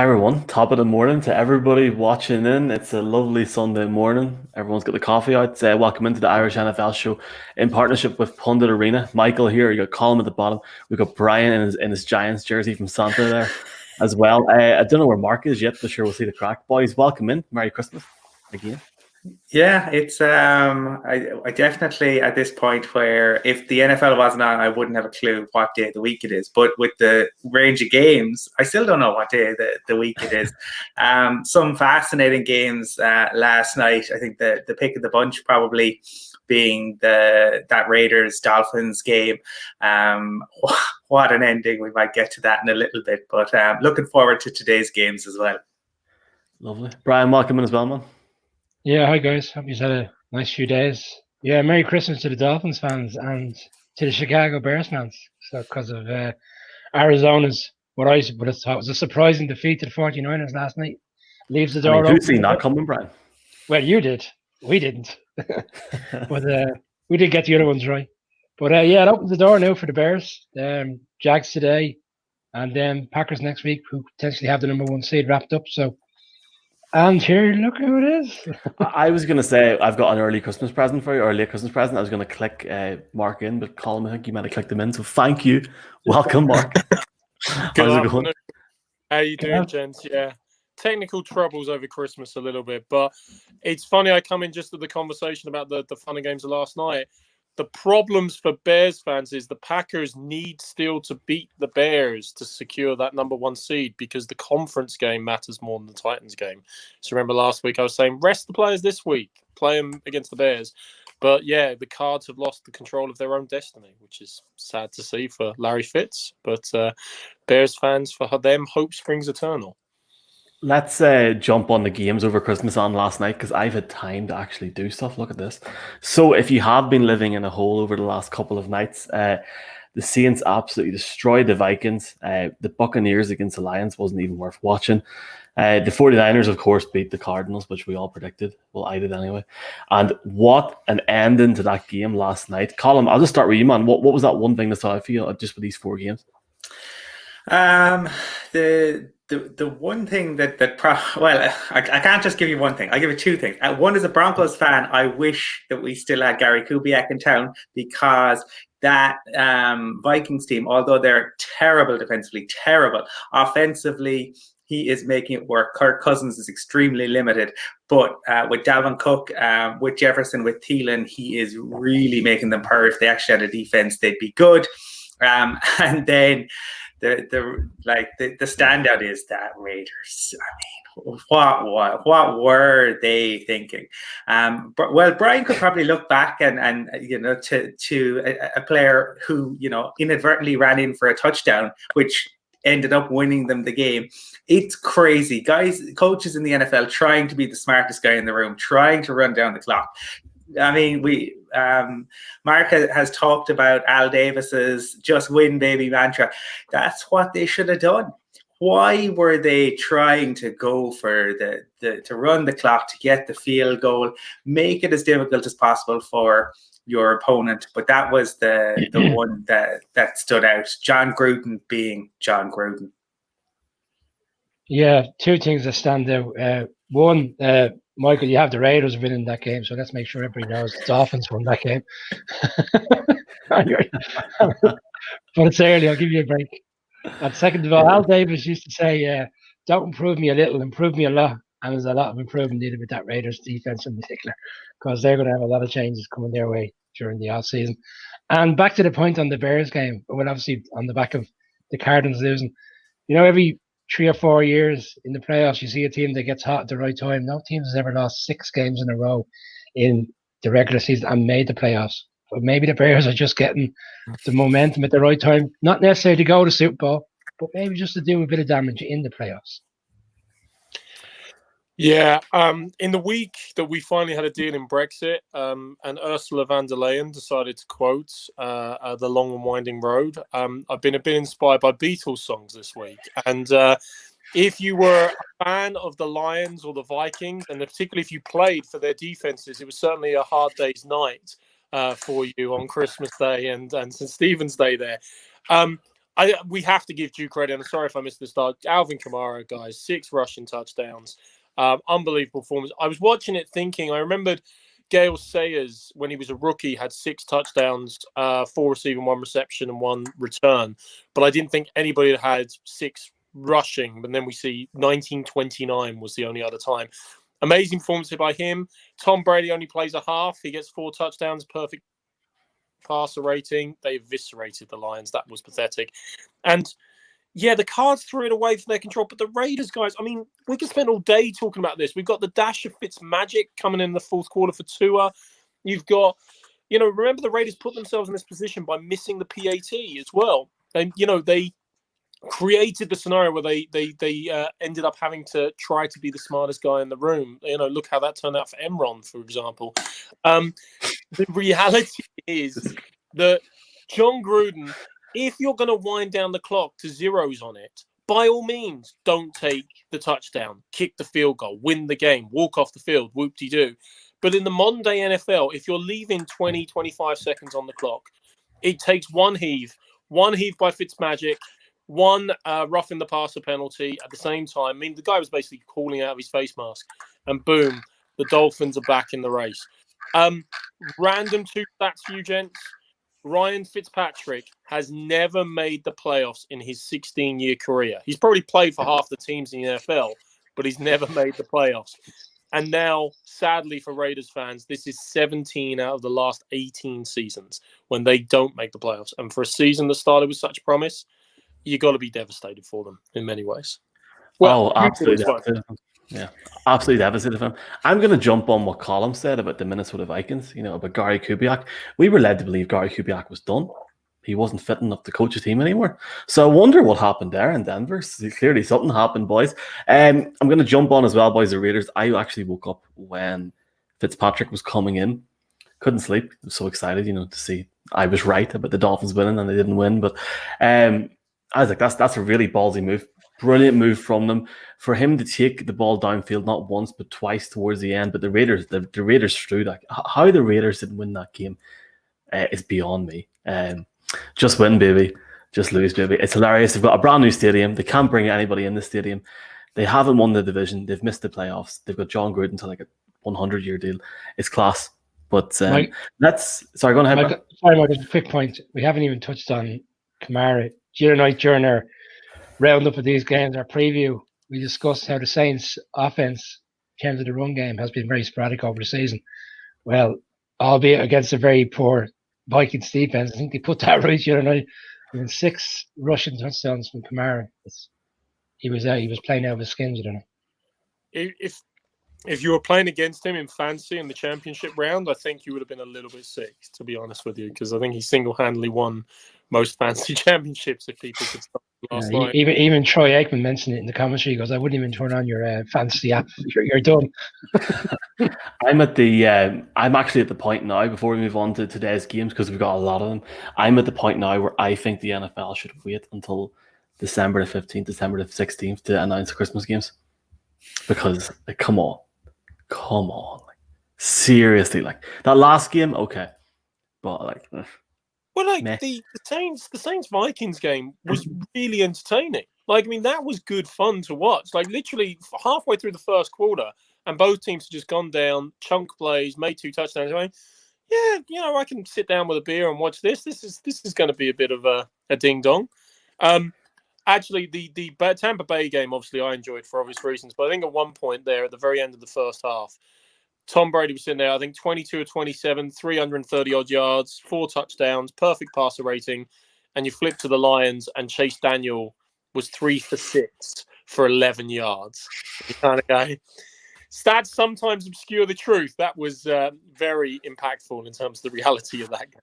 Hi everyone, top of the morning to everybody watching in. It's a lovely Sunday morning. Everyone's got the coffee out. Welcome into the Irish NFL show in partnership with Pundit Arena. Michael here, you got Colin at the bottom. We've got Brian in his Giants jersey from Santa there as well. I don't know where Mark is yet, but sure we'll see the crack. Boys, welcome in. Merry Christmas again. Yeah, it's I definitely at this point where if the NFL wasn't on, I wouldn't have a clue what day of the week it is. But with the range of games, I still don't know what day of the week it is. Some fascinating games last night. I think the pick of the bunch probably being that Raiders Dolphins game. What an ending! We might get to that in a little bit, but looking forward to today's games as well. Lovely. Brian, welcome in as well, man. Yeah, hi guys. Hope you've had a nice few days. Yeah, Merry Christmas to the Dolphins fans and to the Chicago Bears fans. So, because of Arizona's, but I thought was a surprising defeat to the 49ers last night. Leaves the door open. Who's seen that coming, Brian? Well, you did. We didn't. But we did get the other ones right. But yeah, it opens the door now for the Bears. Jags today, and then Packers next week, who potentially have the number 1 seed wrapped up. So. And here, look who it is. I was going to say I've got an early Christmas present for you, or a late Christmas present. I was going to click Mark in, but Colin, I think you might have clicked him in. So thank you. Welcome, Mark. Good afternoon. How you doing, gents? Yeah. Technical troubles over Christmas a little bit, but it's funny. I come in just at the conversation about the fun and games of last night. The problems for Bears fans is the Packers need still to beat the Bears to secure that number 1 seed because the conference game matters more than the Titans game. So remember last week I was saying rest the players this week, play them against the Bears. But yeah, the Cards have lost the control of their own destiny, which is sad to see for Larry Fitz. But Bears fans, for them, hope springs eternal. Let's jump on the games over Christmas on last night because I've had time to actually do stuff. Look at this. So if you have been living in a hole over the last couple of nights, the Saints absolutely destroyed the Vikings. The Buccaneers against the Lions wasn't even worth watching. The 49ers, of course, beat the Cardinals, which we all predicted. Well, I did anyway. And what an ending to that game last night. Colin, I'll just start with you, man. What was that one thing that saw you just for these 4 games? The one thing I can't just give you one thing. I'll give you 2 things. One, as a Broncos fan, I wish that we still had Gary Kubiak in town because that Vikings team, although they're terrible defensively, terrible offensively, he is making it work. Kirk Cousins is extremely limited, but with Dalvin Cook, with Jefferson, with Thielen, he is really making them purr. If they actually had a defense, they'd be good. And then the standout is that Raiders. I mean, what were they thinking? Well, Brian could probably look back and to a player who inadvertently ran in for a touchdown, which ended up winning them the game. It's crazy, guys. Coaches in the NFL trying to be the smartest guy in the room, trying to run down the clock. I mean, Mark has talked about Al Davis's "just win, baby" mantra. That's what they should have done. Why were they trying to go for to run the clock, to get the field goal, make it as difficult as possible for your opponent? But that was the one that stood out. John Gruden being John Gruden. Yeah, 2 things that stand out. One, Michael, you have the Raiders winning that game, so let's make sure everybody knows the Dolphins won that game. But it's early, I'll give you a break. And second of all, Al Davis used to say, don't improve me a little, improve me a lot. And there's a lot of improvement needed with that Raiders defense in particular, because they're going to have a lot of changes coming their way during the off season. And back to the point on the Bears game, well, obviously on the back of the Cardinals losing, every 3 or 4 years in the playoffs, you see a team that gets hot at the right time. No team has ever lost 6 games in a row in the regular season and made the playoffs. But maybe the Bears are just getting the momentum at the right time, not necessarily to go to Super Bowl, but maybe just to do a bit of damage in the playoffs. Yeah, in the week that we finally had a deal in Brexit, and Ursula von der Leyen decided to quote The Long and Winding Road, I've been a bit inspired by Beatles songs this week. And if you were a fan of the Lions or the Vikings, and particularly if you played for their defenses, it was certainly a hard day's night for you on Christmas Day and St. Stephen's Day there. We have to give due credit. I'm sorry if I missed the start. Alvin Kamara, guys, 6 rushing touchdowns. Unbelievable performance. I was watching it thinking, I remembered Gale Sayers, when he was a rookie, had 6 touchdowns, 4 receiving, 1 reception, and 1 return. But I didn't think anybody had 6 rushing. But then we see 1929 was the only other time. Amazing performance by him. Tom Brady only plays a half. He gets 4 touchdowns, perfect passer rating. They eviscerated the Lions. That was pathetic. And yeah, the Cards threw it away from their control, but the Raiders, guys, I mean, we could spend all day talking about this. We've got the dash of Fitzmagic coming in the fourth quarter for Tua. You've got, remember the Raiders put themselves in this position by missing the PAT as well. And, they created the scenario where they ended up having to try to be the smartest guy in the room. Look how that turned out for Emron, for example. The reality is that John Gruden, if you're going to wind down the clock to zeros on it, by all means, don't take the touchdown, kick the field goal, win the game, walk off the field, whoop-de-doo. But in the modern day NFL, if you're leaving 20, 25 seconds on the clock, it takes one heave by Fitzmagic, one roughing the passer penalty at the same time. I mean, the guy was basically calling out of his face mask, and boom, the Dolphins are back in the race. Random 2 stats for you, gents. Ryan Fitzpatrick has never made the playoffs in his 16-year career. He's probably played for half the teams in the NFL, but he's never made the playoffs. And now, sadly for Raiders fans, this is 17 out of the last 18 seasons when they don't make the playoffs. And for a season that started with such promise, you got to be devastated for them in many ways. Well, absolutely. Yeah, absolutely devastated for him. I'm going to jump on what Colin said about the Minnesota Vikings, about Gary Kubiak. We were led to believe Gary Kubiak was done. He wasn't fit enough to coach a team anymore. So I wonder what happened there in Denver. Clearly something happened, boys. I'm going to jump on as well, boys, the Raiders. I actually woke up when Fitzpatrick was coming in. Couldn't sleep. I was so excited, to see I was right about the Dolphins winning and they didn't win. But I was like, that's a really ballsy move. Brilliant move from them for him to take the ball downfield not once but twice towards the end. But the Raiders threw that. How the Raiders didn't win that game is beyond me. Just win, baby. Just lose, baby. It's hilarious. They've got a brand new stadium. They can't bring anybody in the stadium. They haven't won the division. They've missed the playoffs. They've got John Gruden to like a 100-year deal. It's class. But sorry, go on ahead. Michael, just a quick point. We haven't even touched on Kamara. The other night during our roundup of these games, our preview, we discussed how the Saints' offense, in terms of the run game, has been very sporadic over the season. Well, albeit against a very poor Vikings defense, I think they put that right the other night. 6 rushing touchdowns from Kamara. He was playing out of his skins, If you were playing against him in fantasy in the championship round, I think you would have been a little bit sick, to be honest with you, because I think he single-handedly won most fantasy championships if people could stop last night. Even Troy Aikman mentioned it in the commentary. He goes, I wouldn't even turn on your fantasy app. You're done. I'm actually at the point now, before we move on to today's games, because we've got a lot of them, I'm at the point now where I think the NFL should wait until December the 15th, December the 16th to announce the Christmas games. Because, come on. Seriously, that last game, okay. But, the Saints Vikings game was really entertaining. That was good fun to watch. Literally halfway through the first quarter, and both teams had just gone down, chunk plays, made 2 touchdowns. I can sit down with a beer and watch this. This is going to be a bit of a ding dong. Actually, the Tampa Bay game, obviously, I enjoyed for obvious reasons. But I think at one point there, at the very end of the first half, Tom Brady was in there, I think 22 or 27, 330-odd yards, 4 touchdowns, perfect passer rating. And you flip to the Lions, and Chase Daniel was 3 for 6 for 11 yards. You kind of go, stats sometimes obscure the truth. That was very impactful in terms of the reality of that game.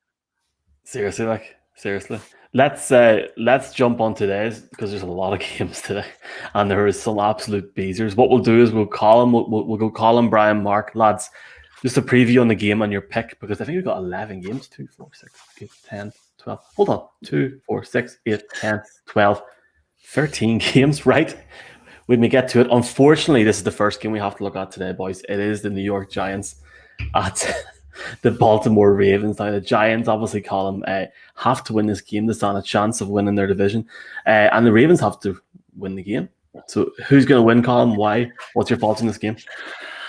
Seriously. Let's jump on today's, because there's a lot of games today, and there is some absolute beezers. What we'll do is we'll go Colin, Brian, Mark, lads. Just a preview on the game on your pick, because I think we've got 11 games. 2, 4, 6, 8, 10, 12. Hold on. 2, 4, 6, 8, 10, 12, 13 games, right? When we get to it. Unfortunately, this is the first game we have to look at today, boys. It is the New York Giants at the Baltimore Ravens. Now the Giants, obviously, Colin, have to win this game to stand a chance of winning their division, and the Ravens have to win the game. So who's going to win, Colin? Why? What's your thoughts on this game?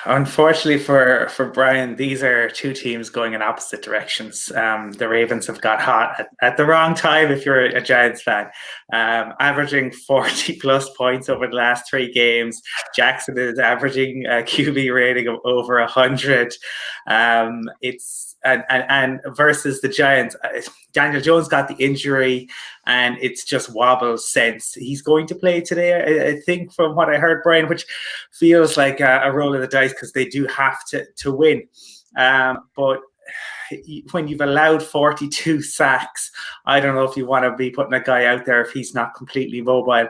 Unfortunately for Brian, these are two teams going in opposite directions. The Ravens have got hot at the wrong time if you're a Giants fan. Averaging 40 plus points over the last 3 games. Jackson is averaging a QB rating of over 100. And versus the Giants, Daniel Jones got the injury, and it's just wobbles since. He's going to play today, I think, from what I heard, Brian, which feels like a roll of the dice because they do have to win. But when you've allowed 42 sacks, I don't know if you want to be putting a guy out there if he's not completely mobile.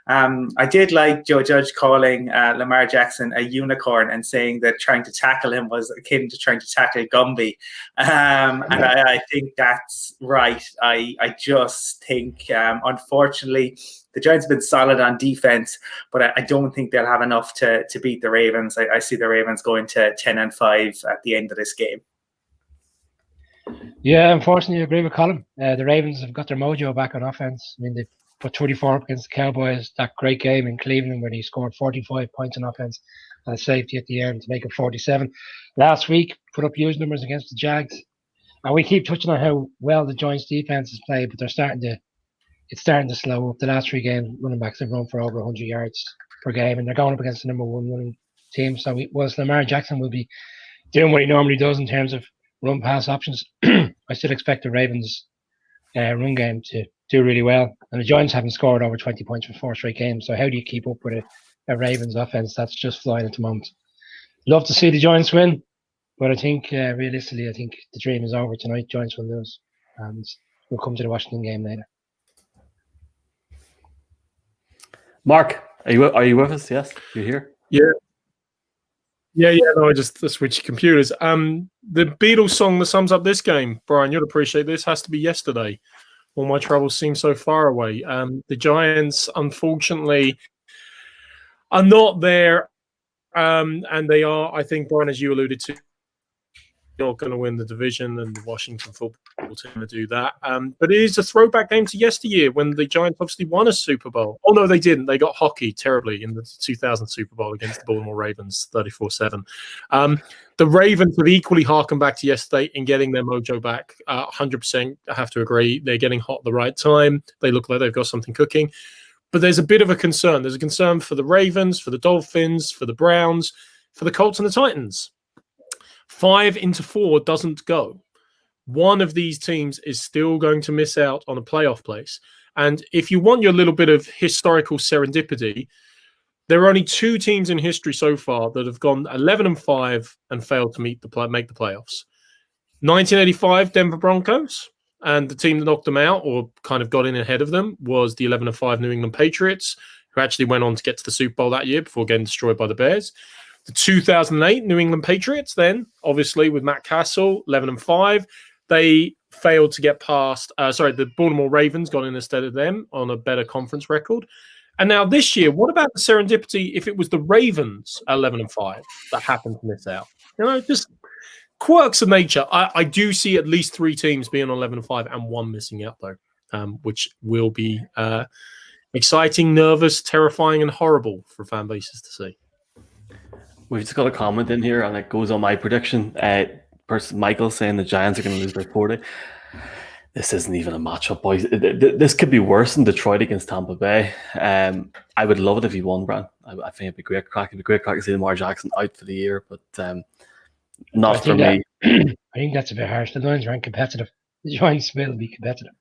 I did like Joe Judge calling Lamar Jackson a unicorn and saying that trying to tackle him was akin to trying to tackle Gumby. And I think that's right. I just think, unfortunately, the Giants have been solid on defense, but I don't think they'll have enough to beat the Ravens. I see the Ravens going to 10-5 at the end of this game. Yeah, unfortunately, I agree with Colin. The Ravens have got their mojo back on offense. I mean, they put 34 up against the Cowboys. That great game in Cleveland where he scored 45 points on offense and a safety at the end to make it 47. Last week, put up huge numbers against the Jags. And we keep touching on how well the Giants defense has played, but it's starting to slow up. The last 3 games, running backs have run for over 100 yards per game, and they're going up against the number 1 running team. So whilst Lamar Jackson will be doing what he normally does in terms of run pass options, I still expect the Ravens run game to do really well. And the Giants haven't scored over 20 points for 4 straight games. So how do you keep up with a Ravens offense that's just flying at the moment? Love to see the Giants win, but I think realistically, I think the dream is over tonight. Giants will lose, and we'll come to the Washington game later. Mark, are you with us? Yes, you're here. Yeah. No, I just switched computers. The Beatles song that sums up this game, Brian, you'll appreciate this, has to be Yesterday. All my troubles seem so far away. The Giants, unfortunately, are not there, and they are, I think, Brian, as you alluded to, not going to win the division, and the Washington football team to do that. But it is a throwback game to yesteryear when the Giants obviously won a Super Bowl. Oh, no, they didn't. They got hockey terribly in the 2000 Super Bowl against the Baltimore Ravens, 34-7. The Ravens have equally harkened back to yesterday in getting their mojo back. 100%, I have to agree. They're getting hot at the right time. They look like they've got something cooking. But there's a bit of a concern. There's a concern for the Ravens, for the Dolphins, for the Browns, for the Colts and the Titans. 5 into 4 doesn't go. One of these teams is still going to miss out on a playoff place. And if you want your little bit of historical serendipity, there are only 2 teams in history so far that have gone 11-5 and failed to make the playoffs. 1985 Denver Broncos, and the team that knocked them out or kind of got in ahead of them was the 11-5 New England Patriots, who actually went on to get to the Super Bowl that year before getting destroyed by the Bears. The 2008 New England Patriots, then, obviously, with Matt Castle, 11-5. They failed to get past, the Baltimore Ravens got in instead of them on a better conference record. And now this year, what about the serendipity if it was the Ravens 11-5 that happened to miss out? You know, just quirks of nature. I do see at least 3 teams being on 11-5 and 1 missing out, though, which will be exciting, nervous, terrifying, and horrible for fan bases to see. We've just got a comment in here, and it goes on my prediction. Michael saying the Giants are going to lose by 40. This isn't even a matchup, boys. This could be worse than Detroit against Tampa Bay. I would love it if he won, Bran. I think it'd be great crack. It'd be great crack to see Lamar Jackson out for the year, but not for me. I think that's a bit harsh. The Lions aren't competitive. The Giants will be competitive.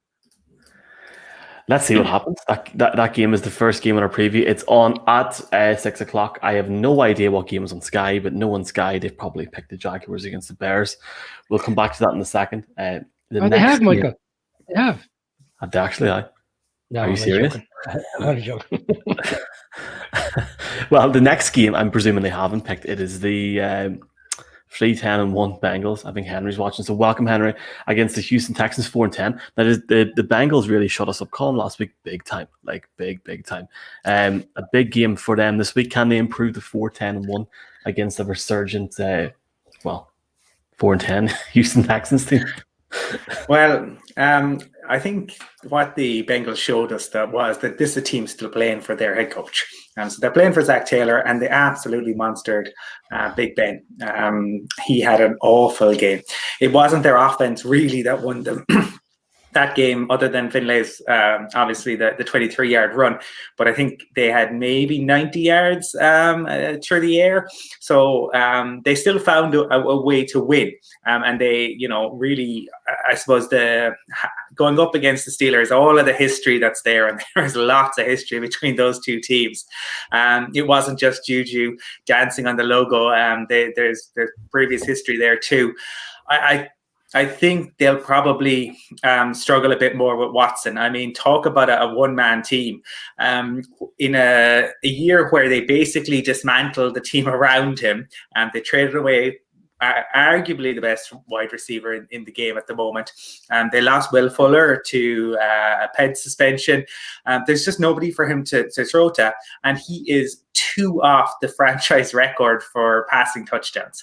Let's see what happens. That game is the first game in our preview. It's on at 6 o'clock. I have no idea what game is on Sky, but no on Sky. They've probably picked the Jaguars against the Bears. We'll come back to that in a second. They have, Michael. They have. Have they actually? No, are you serious? I'm only joking. Well, the next game, I'm presuming they haven't picked. It is the 3-10-1 Bengals. I think Henry's watching. So welcome, Henry, against the Houston Texans 4-10. That is the Bengals really shut us up, Colin, last week. Big time. Like big time. A big game for them this week. Can they improve the 4-10-1 against the resurgent 4-10 Houston Texans team. Well, I think what the Bengals showed us was that this is a team still playing for their head coach. So they're playing for Zach Taylor, and they absolutely monstered Big Ben. He had an awful game. It wasn't their offense really that won them that game, other than Finlay's, obviously, the 23-yard run. But I think they had maybe 90 yards through the air. So they still found a way to win. And they, really, I suppose, going up against the Steelers, all of the history that's there, and there's lots of history between those two teams. It wasn't just Juju dancing on the logo. There's previous history there too. I think they'll probably struggle a bit more with Watson. I mean, talk about a one-man team. In a year where they basically dismantled the team around him, and they traded away arguably the best wide receiver in the game at the moment. They lost Will Fuller to a PED suspension. There's just nobody for him to throw to, and he is 2 off the franchise record for passing touchdowns.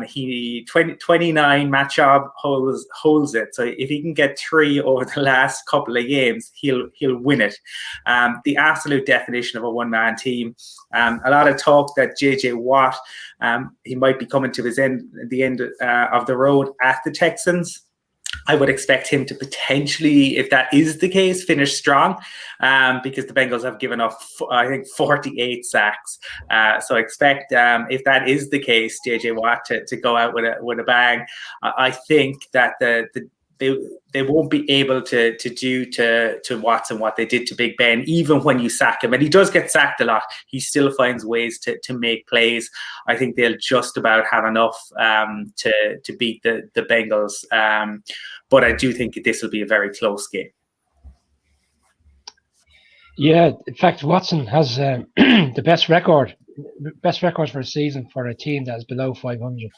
He 29 match job holds it. So if he can get 3 over the last couple of games, he'll win it. The absolute definition of a one-man team. A lot of talk that JJ Watt, he might be coming to the end of the road at the Texans. I would expect him to potentially, if that is the case, finish strong, because the Bengals have given up, I think, 48 sacks. So I expect, if that is the case, JJ Watt to go out with a bang. I think that they won't be able to do to Watson what they did to Big Ben, even when you sack him. And he does get sacked a lot. He still finds ways to make plays. I think they'll just about have enough to beat the Bengals. But I do think this will be a very close game. Yeah, in fact, Watson has the best record for a season for a team that is below 500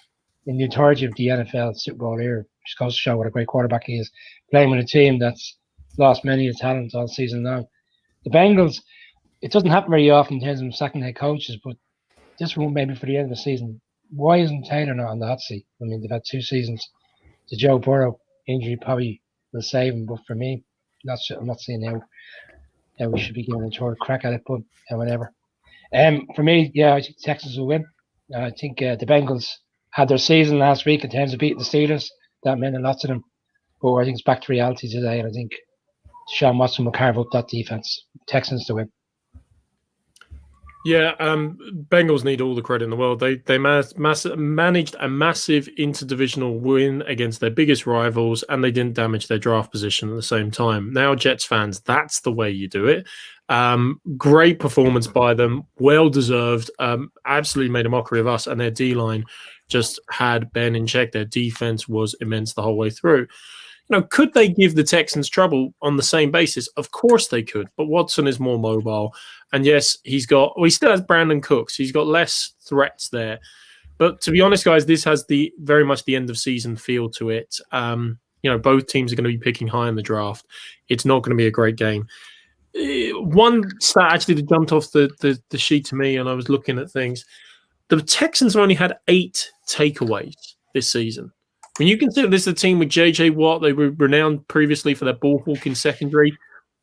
in the entirety of the NFL Super Bowl era, which goes to show what a great quarterback he is, playing with a team that's lost many of the talent all season long. The Bengals, it doesn't happen very often in terms of second head coaches, but this one maybe for the end of the season. Why isn't Taylor not on the hot seat? I mean, they've had 2 seasons. The Joe Burrow injury probably will save him, but for me, I'm not seeing how we should be giving a short crack at it, but whatever. For me, I think the Texans will win. I think the Bengals had their season last week in terms of beating the Steelers. That meant a lot to them. But I think it's back to reality today, and I think Sean Watson will carve up that defense. Texans to win. Yeah, Bengals need all the credit in the world. They managed a massive interdivisional win against their biggest rivals, and they didn't damage their draft position at the same time. Now, Jets fans, that's the way you do it. Great performance by them, well deserved. Absolutely made a mockery of us, and their D-line just had Ben in check. Their defense was immense the whole way through. Could they give the Texans trouble on the same basis? Of course they could, but Watson is more mobile. And yes, he still has Brandon Cooks. He's got less threats there. But to be honest, guys, this has very much the end of season feel to it. Both teams are going to be picking high in the draft. It's not going to be a great game. One stat actually that jumped off the sheet to me, and I was looking at things. The Texans have only had 8 takeaways this season. When you consider this is a team with J.J. Watt, they were renowned previously for their ball hawking secondary.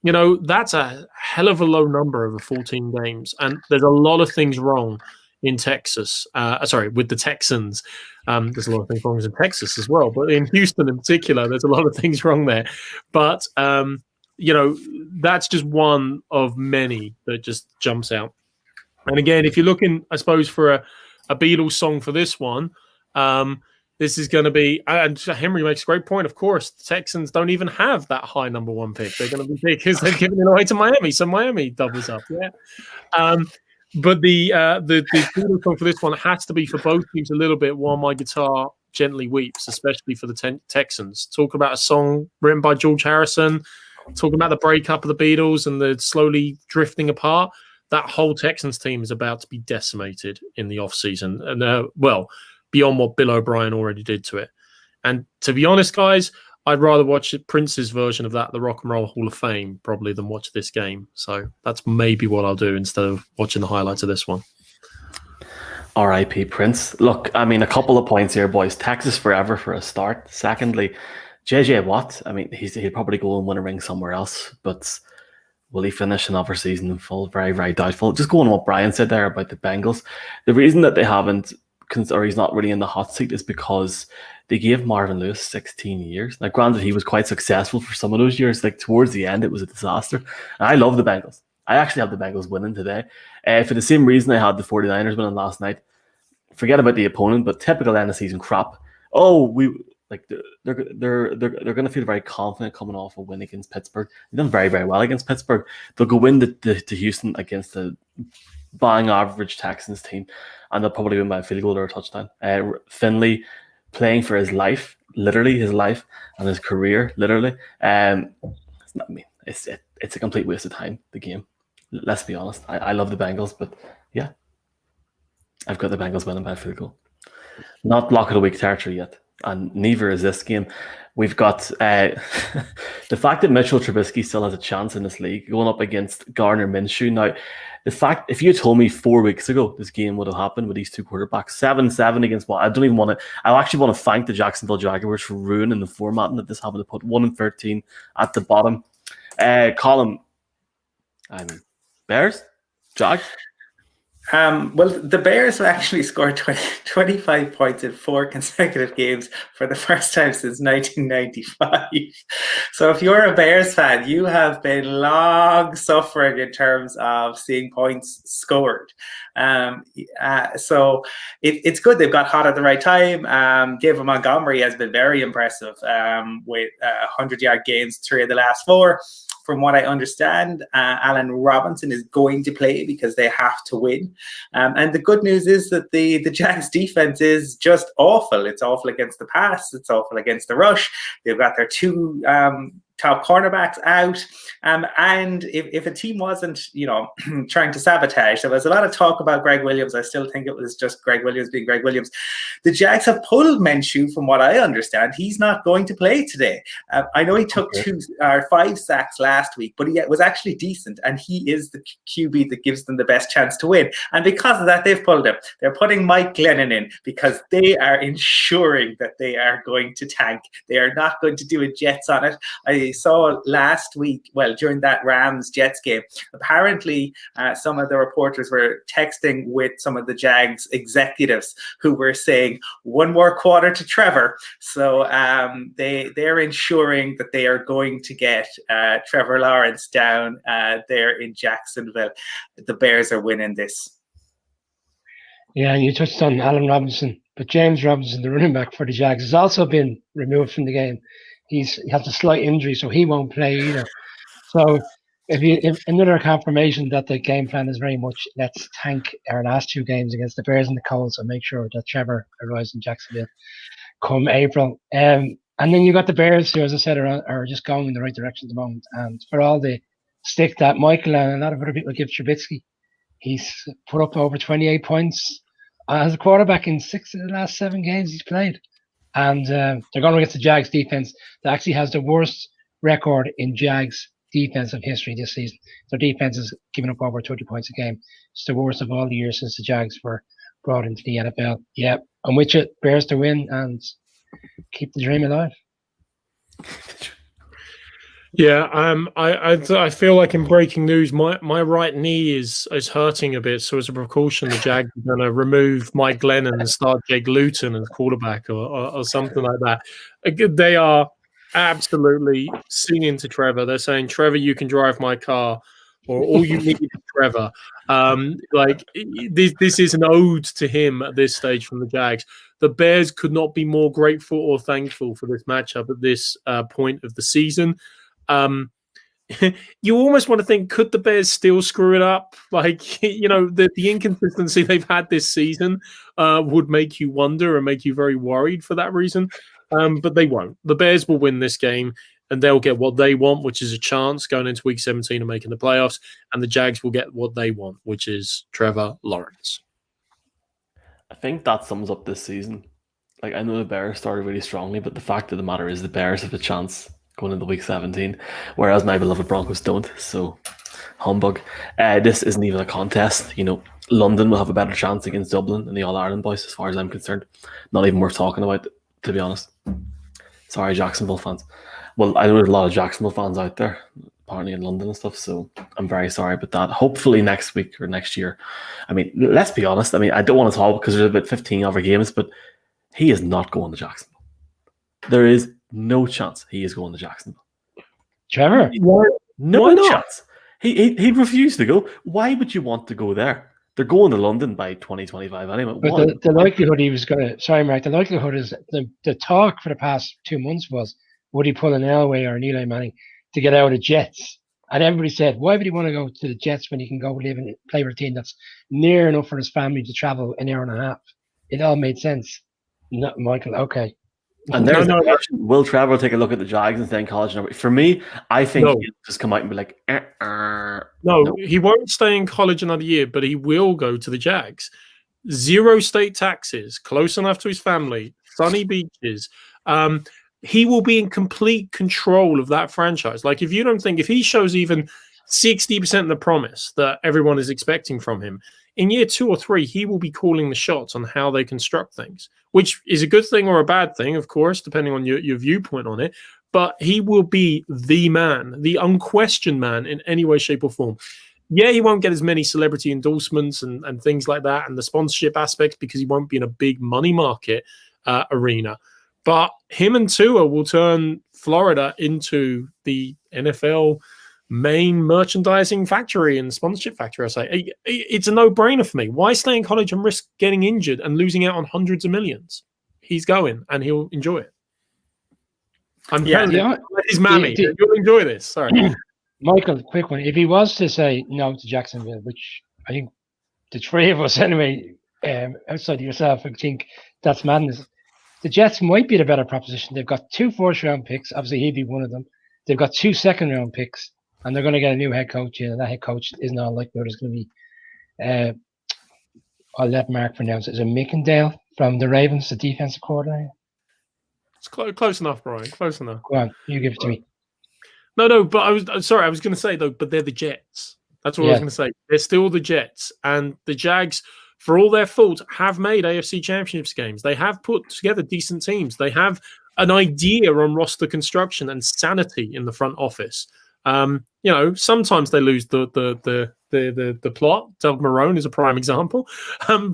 That's a hell of a low number over 14 games. And there's a lot of things wrong in Texas. With the Texans. There's a lot of things wrong in Texas as well. But in Houston in particular, there's a lot of things wrong there. But, that's just one of many that just jumps out. And again, if you're looking, I suppose, for a Beatles song for this one, this is going to be, and Henry makes a great point. Of course, the Texans don't even have that high number 1 pick. They're going to be big because they're giving it away to Miami, so Miami doubles up. Yeah, but the Beatles song for this one has to be for both teams a little bit. While My Guitar Gently Weeps, especially for the Texans. Talk about a song written by George Harrison. Talking about the breakup of the Beatles and the slowly drifting apart. That whole Texans team is about to be decimated in the offseason. And, beyond what Bill O'Brien already did to it. And to be honest, guys, I'd rather watch Prince's version of that, the Rock and Roll Hall of Fame, probably than watch this game. So that's maybe what I'll do instead of watching the highlights of this one. R.I.P. Prince. Look, I mean, a couple of points here, boys. Texas forever for a start. Secondly, JJ Watt. I mean, he'll probably go and win a ring somewhere else, but will he finish another season in full? Very, very doubtful. Just going on what Brian said there about the Bengals. The reason that they haven't, or he's not really in the hot seat, is because they gave Marvin Lewis 16 years. Now, granted, he was quite successful for some of those years. Like towards the end, it was a disaster. And I love the Bengals. I actually have the Bengals winning today. For the same reason I had the 49ers winning last night. Forget about the opponent, but typical end of season crap. Oh, they're going to feel very confident coming off a win against Pittsburgh. They've done very, very well against Pittsburgh. They'll go win to Houston against the bang average Texans team, and they'll probably win by a field goal or a touchdown. Finley playing for his life, literally his life, and his career, literally. It's not me. It's a complete waste of time, the game. Let's be honest. I love the Bengals, but yeah, I've got the Bengals winning by a field goal. Not lock of the week territory yet, and neither is this game. We've got the fact that Mitchell Trubisky still has a chance in this league going up against Gardner Minshew. Now, the fact, if you had told me 4 weeks ago this game would have happened with these two quarterbacks, 7-7 against what? I don't even want to. I actually want to thank the Jacksonville Jaguars for ruining the format and that this happened to put 1-13 at the bottom. Colin, I mean, Bears, Jags. Well, the Bears have actually scored 25 points in 4 consecutive games for the first time since 1995. So if you're a Bears fan, you have been long suffering in terms of seeing points scored. So it's good. They've got hot at the right time. David Montgomery has been very impressive with 100-yard games 3 of the last 4. From what I understand, Allen Robinson is going to play because they have to win. And the good news is that the Jags defense is just awful. It's awful against the pass. It's awful against the rush. They've got their 2 top cornerbacks out. And if a team wasn't, trying to sabotage, there was a lot of talk about Greg Williams. I still think it was just Greg Williams being Greg Williams. The Jags have pulled Minshew, from what I understand. He's not going to play today. I know he took 5 sacks last week, but he was actually decent, and he is the QB that gives them the best chance to win. And because of that, they've pulled him. They're putting Mike Glennon in because they are ensuring that they are going to tank. They are not going to do a Jets on it. I saw last week, during that Rams-Jets game, apparently some of the reporters were texting with some of the Jags executives who were saying 1 more quarter to Trevor. So they're ensuring that they are going to get Trevor Lawrence down there in Jacksonville. The Bears are winning this. Yeah, and you touched on Allen Robinson, but James Robinson, the running back for the Jags, has also been removed from the game. He has a slight injury, so he won't play either. So if another confirmation that the game plan is very much let's tank our last 2 games against the Bears and the Colts and make sure that Trevor arrives in Jacksonville come April. And then you got the Bears, who, as I said, are just going in the right direction at the moment. And for all the stick that Michael and a lot of other people give Trubisky, he's put up over 28 points as a quarterback in 6 of the last 7 games he's played. And they're going against the Jags defense that actually has the worst record in Jags defensive history this season. Their defense is giving up over 20 points a game. It's the worst of all the years since the Jags were brought into the NFL. Yeah, I'm with you. Bears to win and keep the dream alive. Yeah, I feel like in breaking news, my right knee is hurting a bit. So as a precaution, the Jags are going to remove Mike Glennon and start Jake Luton as quarterback or something like that. They are absolutely singing to Trevor. They're saying, Trevor, you can drive my car, or all you need is Trevor. This is an ode to him at this stage from the Jags. The Bears could not be more grateful or thankful for this matchup at this point of the season. You almost want to think, could the Bears still screw it up? The inconsistency they've had this season would make you wonder and make you very worried for that reason. But they won't. The Bears will win this game, and they'll get what they want, which is a chance going into Week 17 and making the playoffs. And the Jags will get what they want, which is Trevor Lawrence. I think that sums up this season. I know the Bears started really strongly, but the fact of the matter is the Bears have a chance going into Week 17, whereas my beloved Broncos don't. So Humbug. This isn't even a contest. London will have a better chance against Dublin in the All-Ireland, boys, as far as I'm concerned. Not even worth talking about, to be honest. Sorry, Jacksonville fans. Well, I know there's a lot of Jacksonville fans out there, apparently in London and stuff, so I'm very sorry about that. Hopefully next week or next year. I mean, let's be honest. I mean, I don't want to talk because there's about 15 other games, but he is not going to Jacksonville. There is no chance he is going to Jacksonville. Trevor? No chance. He'd refuse to go. Why would you want to go there? They're going to London by 2025 anyway. But the likelihood he was going to... Sorry, Mark. The likelihood is... The talk for the past 2 months was, would he pull an Elway or an Eli Manning to get out of Jets? And everybody said, why would he want to go to the Jets when he can go live and play for a team that's near enough for his family to travel an hour and a half? It all made sense. No, Michael, okay. And there's no question. Will Trevor take a look at the Jags and stay in college? For me, I think he'll just come out and be like, No, he won't stay in college another year, but he will go to the Jags. 0 state taxes, close enough to his family, sunny beaches. He will be in complete control of that franchise. Like, if he shows even 60% of the promise that everyone is expecting from him, in year 2 or 3, he will be calling the shots on how they construct things, which is a good thing or a bad thing, of course, depending on your viewpoint on it. But he will be the man, the unquestioned man in any way, shape, or form. Yeah, he won't get as many celebrity endorsements and things like that and the sponsorship aspects because he won't be in a big money market arena. But him and Tua will turn Florida into the NFL main merchandising factory and sponsorship factory. I say it's a no-brainer for me. Why stay in college and risk getting injured and losing out on hundreds of millions? He's going and he'll enjoy it. I'm his mammy. You'll enjoy this. Sorry, Michael. Quick one. If he was to say no to Jacksonville, which I think the 3 of us anyway, outside of yourself, I think that's madness. The Jets might be the better proposition. They've got 2 first-round picks. Obviously, he'd be one of them. They've got 2 second-round picks. And they're going to get a new head coach in, and that head coach is not like there's going to be. I'll let Mark pronounce it. Is it Mickendale from the Ravens, the defensive coordinator? It's close enough, Brian. Close enough. Go on, you give it to me. No. But I was going to say though, but they're the Jets. That's what I was going to say. They're still the Jets, and the Jags, for all their faults, have made AFC Championships games. They have put together decent teams. They have an idea on roster construction and sanity in the front office. Sometimes they lose the plot. Doug Marrone is a prime example,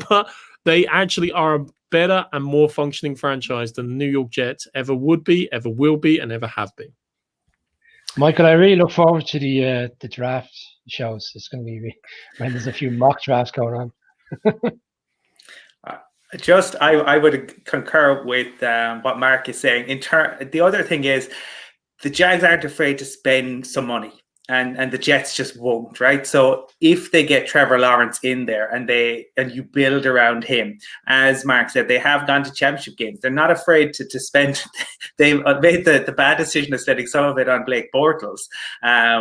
but they actually are a better and more functioning franchise than the New York Jets ever would be, ever will be, and ever have been. Michael, I really look forward to the draft shows. It's going to be when there's a few mock drafts going on. I would concur with what Mark is saying. The other thing is, the Jags aren't afraid to spend some money, and the Jets just won't, right? So if they get Trevor Lawrence in there and you build around him, as Mark said, they have gone to championship games. They're not afraid to spend. They've made the bad decision of spending some of it on Blake Bortles,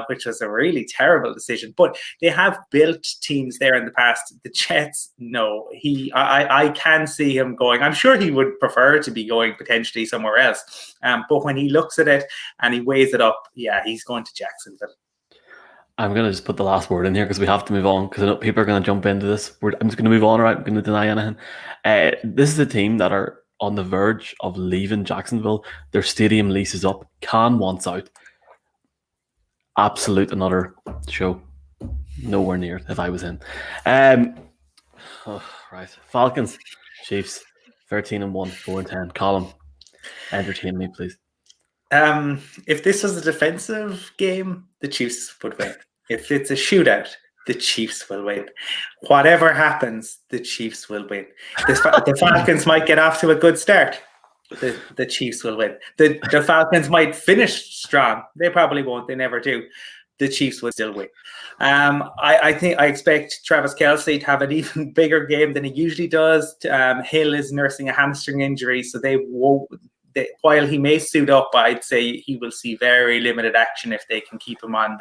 which was a really terrible decision. But they have built teams there in the past. The Jets, no. I can see him going. I'm sure he would prefer to be going potentially somewhere else. But when he looks at it and he weighs it up, yeah, he's going to Jacksonville. I'm going to just put the last word in here because we have to move on because I know people are going to jump into this. I'm just going to move on, all right? I'm going to deny anything. This is a team that are on the verge of leaving Jacksonville. Their stadium lease is up. Khan wants out. Absolute another show. Nowhere near if I was in. Right. Falcons, Chiefs, 13-1, 4-10. Colin, entertain me, please. If this was a defensive game, the Chiefs would win. If it's a shootout, the Chiefs will win. Whatever happens, the Chiefs will win. The Falcons might get off to a good start. The Chiefs will win. The Falcons might finish strong. They probably won't. They never do. The Chiefs will still win. I expect Travis Kelce to have an even bigger game than he usually does. Hill is nursing a hamstring injury, so they won't. While he may suit up, I'd say he will see very limited action if they can keep him on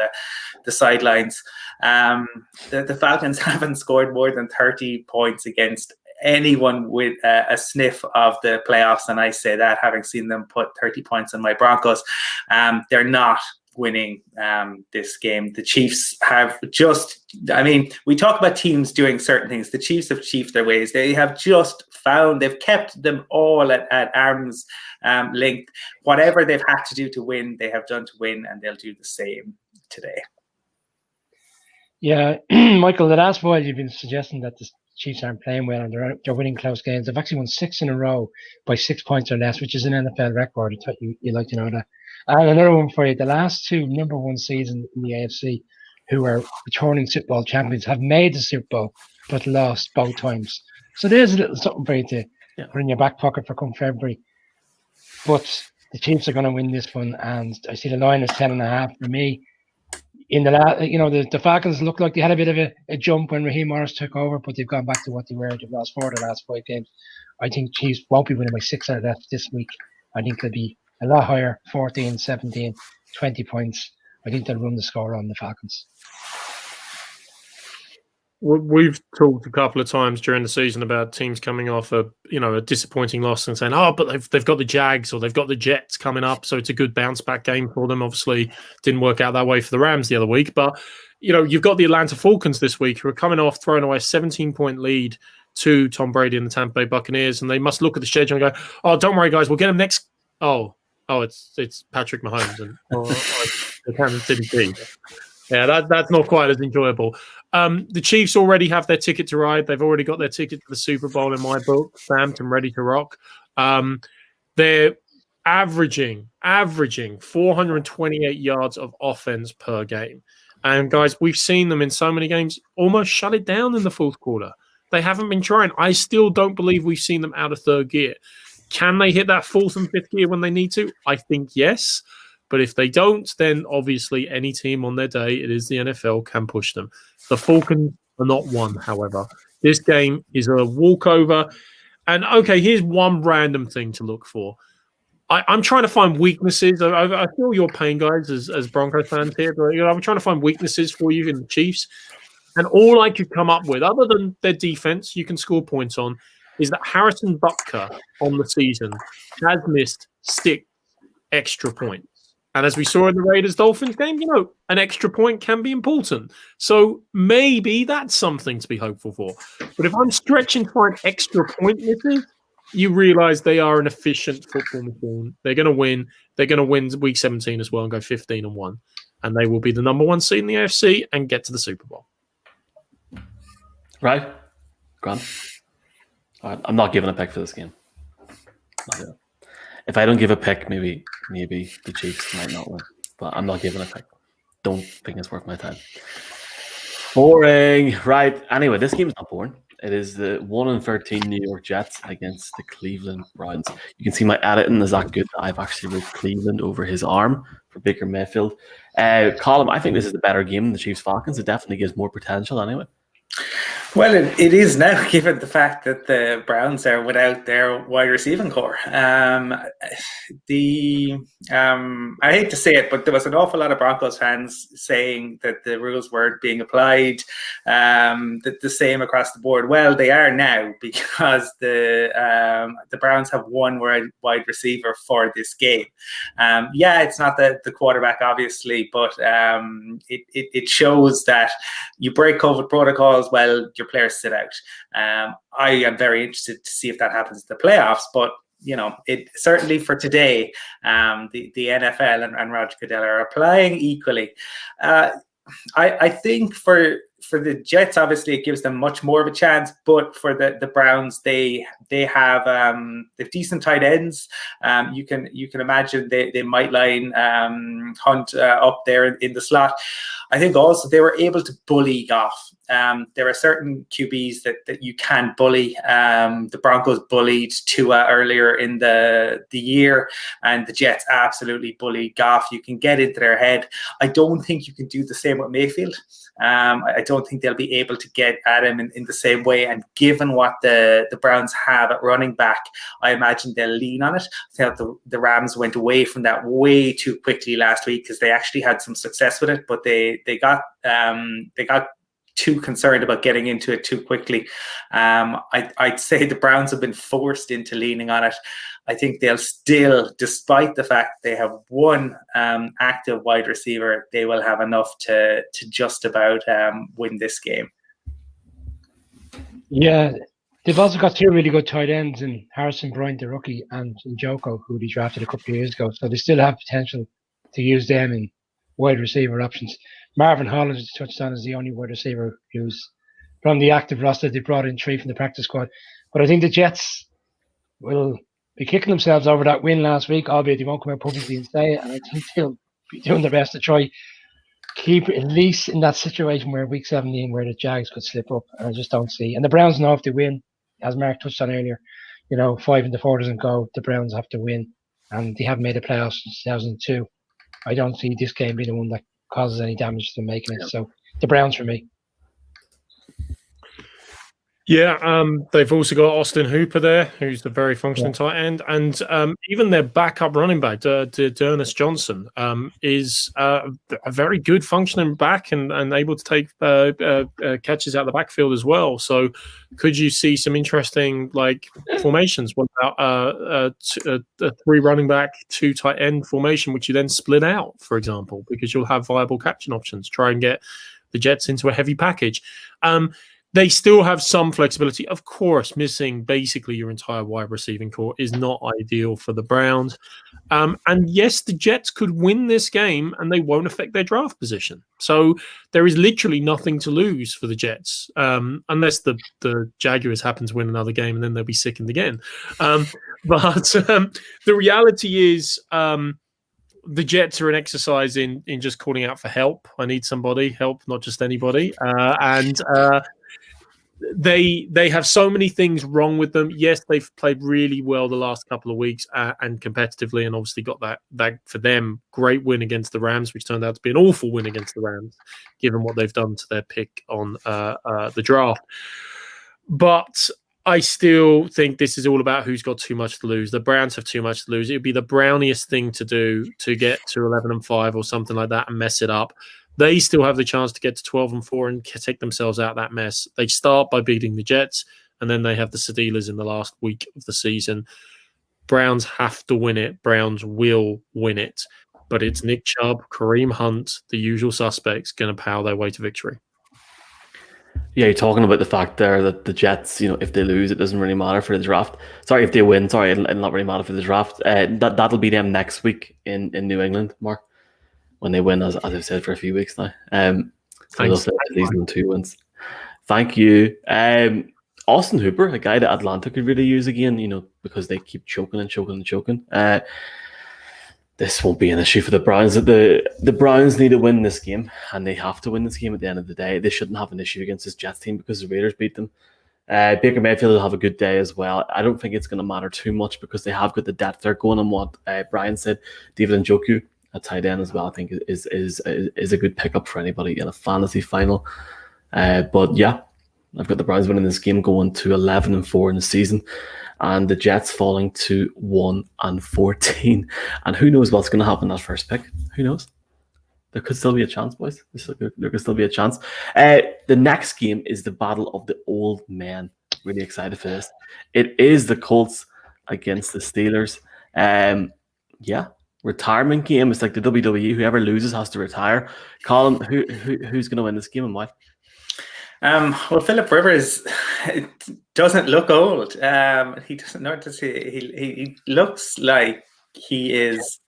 the sidelines. The Falcons haven't scored more than 30 points against anyone with a sniff of the playoffs, and I say that having seen them put 30 points on my Broncos. They're not winning this game. The Chiefs have we talk about teams doing certain things. The Chiefs have chiefed their ways. They have they've kept them all at arm's length. Whatever they've had to do to win, they have done to win, and they'll do the same today. Yeah, Michael, the last while you've been suggesting that the Chiefs aren't playing well and they're winning close games. They've actually won 6 in a row by 6 points or less, which is an NFL record. I thought you'd like to know that. And another one for you. The last 2 number 1 seasons in the AFC, who are returning Super Bowl champions, have made the Super Bowl but lost both times. So there's a little something for you to put in your back pocket for come February. But the Chiefs are going to win this one, and I see the line is 10.5 for me. In the last, the Falcons looked like they had a bit of a jump when Raheem Morris took over, but they've gone back to what they were. They've lost 4 of the last 5 games. I think Chiefs won't be winning by 6 out of that this week. I think they'll be a lot higher, 14, 17, 20 points. I think they'll run the score on the Falcons. We've talked a couple of times during the season about teams coming off a disappointing loss and saying, but they've got the Jags or they've got the Jets coming up, so it's a good bounce back game for them. Obviously, didn't work out that way for the Rams the other week, but you've got the Atlanta Falcons this week who are coming off throwing away a 17-point lead to Tom Brady and the Tampa Bay Buccaneers, and they must look at the schedule and go, "Oh, don't worry, guys, we'll get them next." It's Patrick Mahomes and the Kansas City Chiefs. Yeah, that's not quite as enjoyable. The Chiefs already have their ticket to ride. They've already got their ticket to the Super Bowl in my book, stamped and ready to rock. They're averaging 428 yards of offense per game. And guys, we've seen them in so many games almost shut it down in the fourth quarter. They haven't been trying. I still don't believe we've seen them out of third gear. Can they hit that 4th and 5th gear when they need to? I think yes. But if they don't, then obviously any team on their day, it is the NFL, can push them. The Falcons are not one, however. This game is a walkover. And, okay, here's one random thing to look for. I'm trying to find weaknesses. I feel your pain, guys, as Broncos fans here. But, I'm trying to find weaknesses for you in the Chiefs. And all I could come up with, other than their defense, you can score points on, is that Harrison Butker on the season has missed 6 extra points. And as we saw in the Raiders-Dolphins game, an extra point can be important. So maybe that's something to be hopeful for. But if I'm stretching to find extra point misses, you realize they are an efficient football machine. They're going to win. They're going to win week 17 as well and go 15-1. And they will be the number 1 seed in the AFC and get to the Super Bowl. Right. Grant. All right. I'm not giving a pick for this game. If I don't give a pick, maybe the Chiefs might not win. But I'm not giving a pick. Don't think it's worth my time. Boring. Right. Anyway, this game is not boring. It is the 1-13 New York Jets against the Cleveland Browns. You can see my editing is that good that I've actually wrote Cleveland over his arm for Baker Mayfield. Colin, I think this is the better game than the Chiefs Falcons. It definitely gives more potential anyway. Well, it is now, given the fact that the Browns are without their wide receiving core. I hate to say it, but there was an awful lot of Broncos fans saying that the rules weren't being applied, the same across the board. Well, they are now, because the Browns have one wide receiver for this game. It's not the quarterback, obviously, but it shows that you break COVID protocols, well, your players sit out. I am very interested to see if that happens in the playoffs, but it certainly for today, the NFL and Roger Goodell are applying equally. I think for the Jets, obviously, it gives them much more of a chance. But for the Browns, they have decent tight ends. You can imagine they might line Hunt up there in the slot. I think also they were able to bully Goff. There are certain QBs that you can bully. The Broncos bullied Tua earlier in the year, and the Jets absolutely bullied Goff. You can get into their head. I don't think you can do the same with Mayfield. I don't think they'll be able to get at him in the same way. And given what the Browns have at running back, I imagine they'll lean on it. I felt the Rams went away from that way too quickly last week, because they actually had some success with it, but they got too concerned about getting into it too quickly. I'd say the Browns have been forced into leaning on it. I think they'll still, despite the fact they have one active wide receiver, they will have enough to just about win this game. Yeah, they've also got two really good tight ends in Harrison Bryant, the rookie, and Njoku, who they drafted a couple of years ago. So they still have potential to use them in wide receiver options. Marvin Holland, as touched on, is the only wide receiver who's from the active roster. They brought in 3 from the practice squad. But I think the Jets will be kicking themselves over that win last week, albeit they won't come out publicly and say it. And I think they'll be doing their best to try keep at least in that situation where week 17 where the Jags could slip up. And I just don't see. And the Browns know if they win, as Mark touched on earlier, 5 into 4 doesn't go. The Browns have to win. And they haven't made the playoffs since 2002. I don't see this game being the one that causes any damage to them making it. So the Browns for me. Yeah, they've also got Austin Hooper there, who's the very functioning tight end, and even their backup running back, D'Ernest Johnson, is a very good functioning back and able to take catches out of the backfield as well. So, could you see some interesting formations? What about a 3 running back, 2 tight end formation, which you then split out, for example, because you'll have viable catching options. Try and get the Jets into a heavy package. They still have some flexibility. Of course, missing basically your entire wide receiving core is not ideal for the Browns. And yes, the Jets could win this game and they won't affect their draft position. So there is literally nothing to lose for the Jets, unless the Jaguars happen to win another game and then they'll be sickened again. But the reality is the Jets are an exercise in just calling out for help. I need somebody, help, not just anybody. They have so many things wrong with them. Yes, they've played really well the last couple of weeks and competitively, and obviously got that for them great win against the Rams, which turned out to be an awful win against the Rams, given what they've done to their pick on the draft. But I still think this is all about who's got too much to lose. The Browns have too much to lose. It would be the browniest thing to do to get to 11-5 or something like that and mess it up. They still have the chance to get to 12-4 and take themselves out of that mess. They start by beating the Jets, and then they have the Steelers in the last week of the season. Browns have to win it. Browns will win it. But it's Nick Chubb, Kareem Hunt, the usual suspects, going to power their way to victory. Yeah, you're talking about the fact there that the Jets, if they lose, it doesn't really matter for the draft. Sorry, if they win, it'll not really matter for the draft. That'll be them next week in New England, Mark, when they win, as I've said for a few weeks now. Thanks. These 2 wins. Thank you. Austin Hooper, a guy that Atlanta could really use again, because they keep choking. This won't be an issue for the Browns. The Browns need to win this game, and they have to win this game at the end of the day. They shouldn't have an issue against this Jets team because the Raiders beat them. Baker Mayfield will have a good day as well. I don't think it's going to matter too much because they have got the depth there going on what Brian said. David Njoku, a tight end as well, I think is a good pickup for anybody in a fantasy final. But yeah, I've got the Browns winning this game, going to 11-4 in the season, and the Jets falling to 1-14. And who knows what's going to happen that first pick? Who knows? There could still be a chance, boys. There could still be a chance. The next game is the Battle of the Old Men. Really excited for this. It is the Colts against the Steelers. Yeah. Retirement game. It's like the WWE. Whoever loses has to retire. Colin, who's going to win this game and why? Well, Philip Rivers doesn't look old. He doesn't know to see. He looks like he is,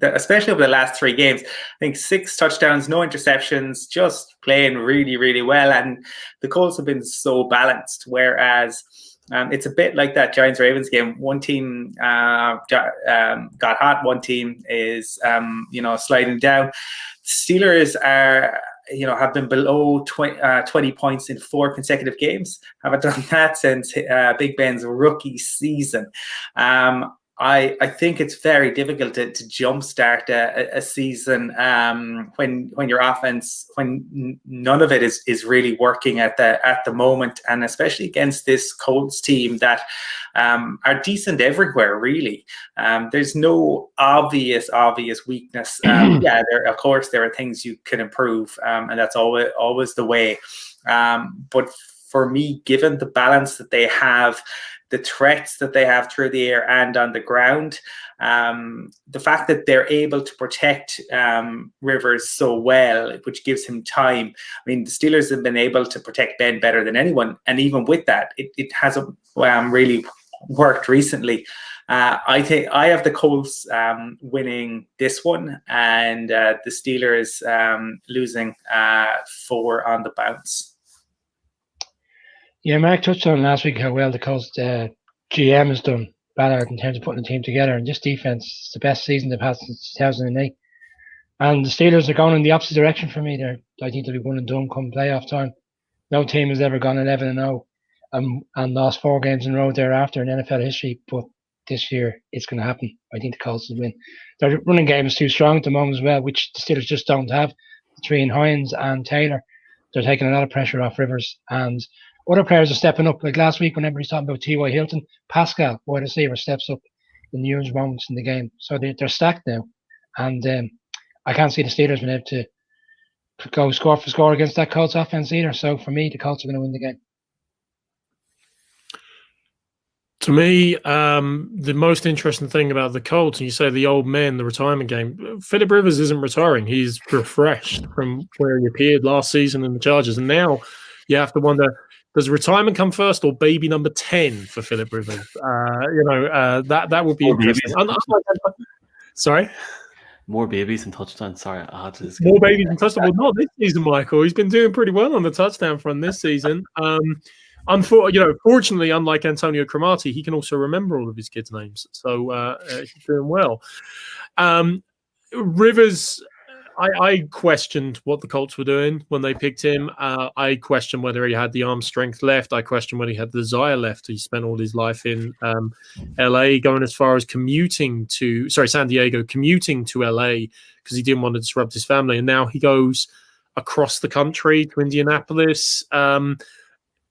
especially over the last 3 games. I think 6 touchdowns, no interceptions, just playing really, really well. And the Colts have been so balanced. Whereas it's a bit like that Giants-Ravens game. One team got hot. One team is, sliding down. Steelers are, have been below 20 points in 4 consecutive games. Haven't done that since Big Ben's rookie season. I think it's very difficult to jumpstart a season when your offense, when none of it is really working at the moment, and especially against this Colts team that are decent everywhere. Really, there's no obvious weakness. There of course there are things you can improve, and that's always the way. But for me, given the balance that they have, the threats that they have through the air and on the ground, the fact that they're able to protect Rivers so well, which gives him time. I mean, the Steelers have been able to protect Ben better than anyone. And even with that, it hasn't really worked recently. I think I have the Colts winning this one, and the Steelers losing 4 on the bounce. Yeah, Mark touched on last week how well the Colts GM has done, Ballard, in terms of putting the team together. And this defense is the best season they've had since 2008. And the Steelers are going in the opposite direction for me. I think they'll be one and done come playoff time. No team has ever gone 11-0 and lost 4 games in a row thereafter in NFL history. But this year, it's going to happen. I think the Colts will win. Their running game is too strong at the moment as well, which the Steelers just don't have. Between Hines and Taylor, they're taking a lot of pressure off Rivers. And other players are stepping up. Like last week, when everybody's talking about T.Y. Hilton, Pascal, wide receiver, steps up in huge moments in the game. So they're stacked now. And I can't see the Steelers being able to go score for score against that Colts offense either. So for me, the Colts are going to win the game. To me, the most interesting thing about the Colts, and you say the old man, the retirement game, Phillip Rivers isn't retiring. He's refreshed from where he appeared last season in the Chargers. And now you have to wonder, does retirement come first or baby number 10 for Phillip Rivers? That would be interesting. Sorry? More babies and touchdowns. Sorry, I had to. More babies and touchdowns. Well, not this season, Michael. He's been doing pretty well on the touchdown front this season. Fortunately, unlike Antonio Cromartie, he can also remember all of his kids' names. So he's doing well. Rivers, I questioned what the Colts were doing when they picked him. I questioned whether he had the arm strength left. I questioned whether he had the desire left. He spent all his life in LA, going as far as San Diego, commuting to LA because he didn't want to disrupt his family. And now he goes across the country to Indianapolis.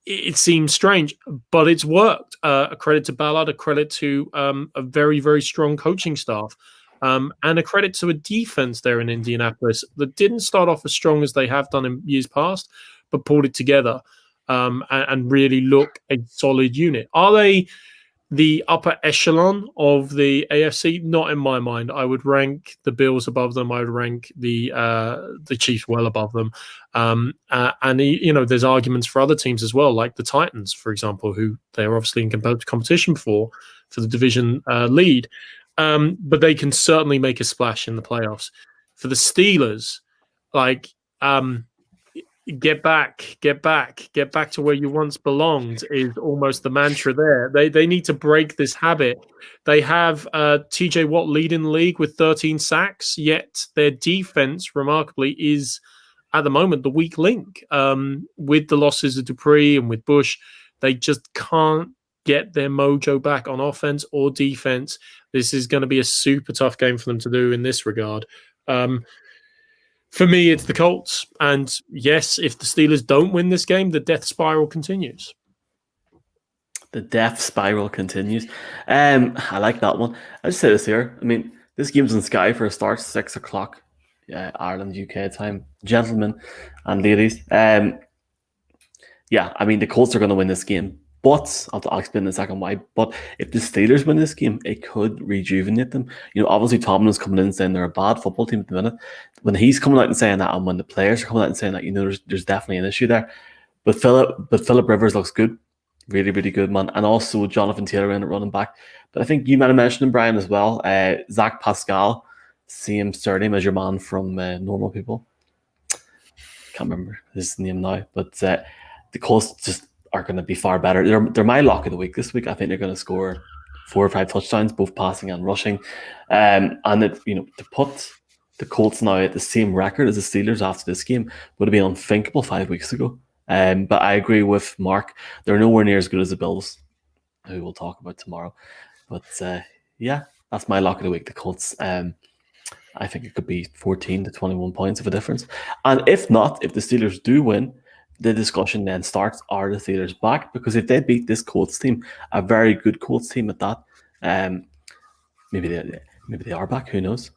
It seems strange, but it's worked. A credit to Ballard, a credit to a very, very strong coaching staff. And a credit to a defense there in Indianapolis that didn't start off as strong as they have done in years past, but pulled it together and really look a solid unit. Are they the upper echelon of the AFC? Not in my mind. I would rank the Bills above them. I would rank the Chiefs well above them. There's arguments for other teams as well, like the Titans, for example, who they're obviously in competition for the division lead. But they can certainly make a splash in the playoffs. For the Steelers, get back to where you once belonged is almost the mantra there. They need to break this habit. They have TJ Watt leading the league with 13 sacks, yet their defense, remarkably, is at the moment the weak link. With the losses of Dupree and with Bush, they just can't get their mojo back on offense or defense. This is going to be a super tough game for them to do in this regard. For me, it's the Colts. And yes, if the Steelers don't win this game, the death spiral continues. The death spiral continues. I like that one. I just say this here. I mean, this game's on Sky for a start, 6 o'clock. Ireland, UK time. Gentlemen and ladies. The Colts are going to win this game. But I'll explain in a second why. But if the Steelers win this game, it could rejuvenate them. Obviously Tomlin's coming in saying they're a bad football team at the minute. When he's coming out and saying that, and when the players are coming out and saying that, there's definitely an issue there. But Phillip Rivers looks good, really, really good, man. And also Jonathan Taylor in at running back. But I think you might have mentioned him, Brian, as well. Zach Pascal, same surname as your man from Normal People. Can't remember his name now, but the Colts just are going to be far better. They're my lock of the week this week. I think they're going to score 4 or 5 touchdowns, both passing and rushing. To put the Colts now at the same record as the Steelers after this game would have been unthinkable 5 weeks ago. But I agree with Mark. They're nowhere near as good as the Bills, who we'll talk about tomorrow. But that's my lock of the week, the Colts. I think it could be 14 to 21 points of a difference. And if not, if the Steelers do win, the discussion then starts, are the Steelers back? Because if they beat this Colts team, a very good Colts team at that, maybe they are back, who knows?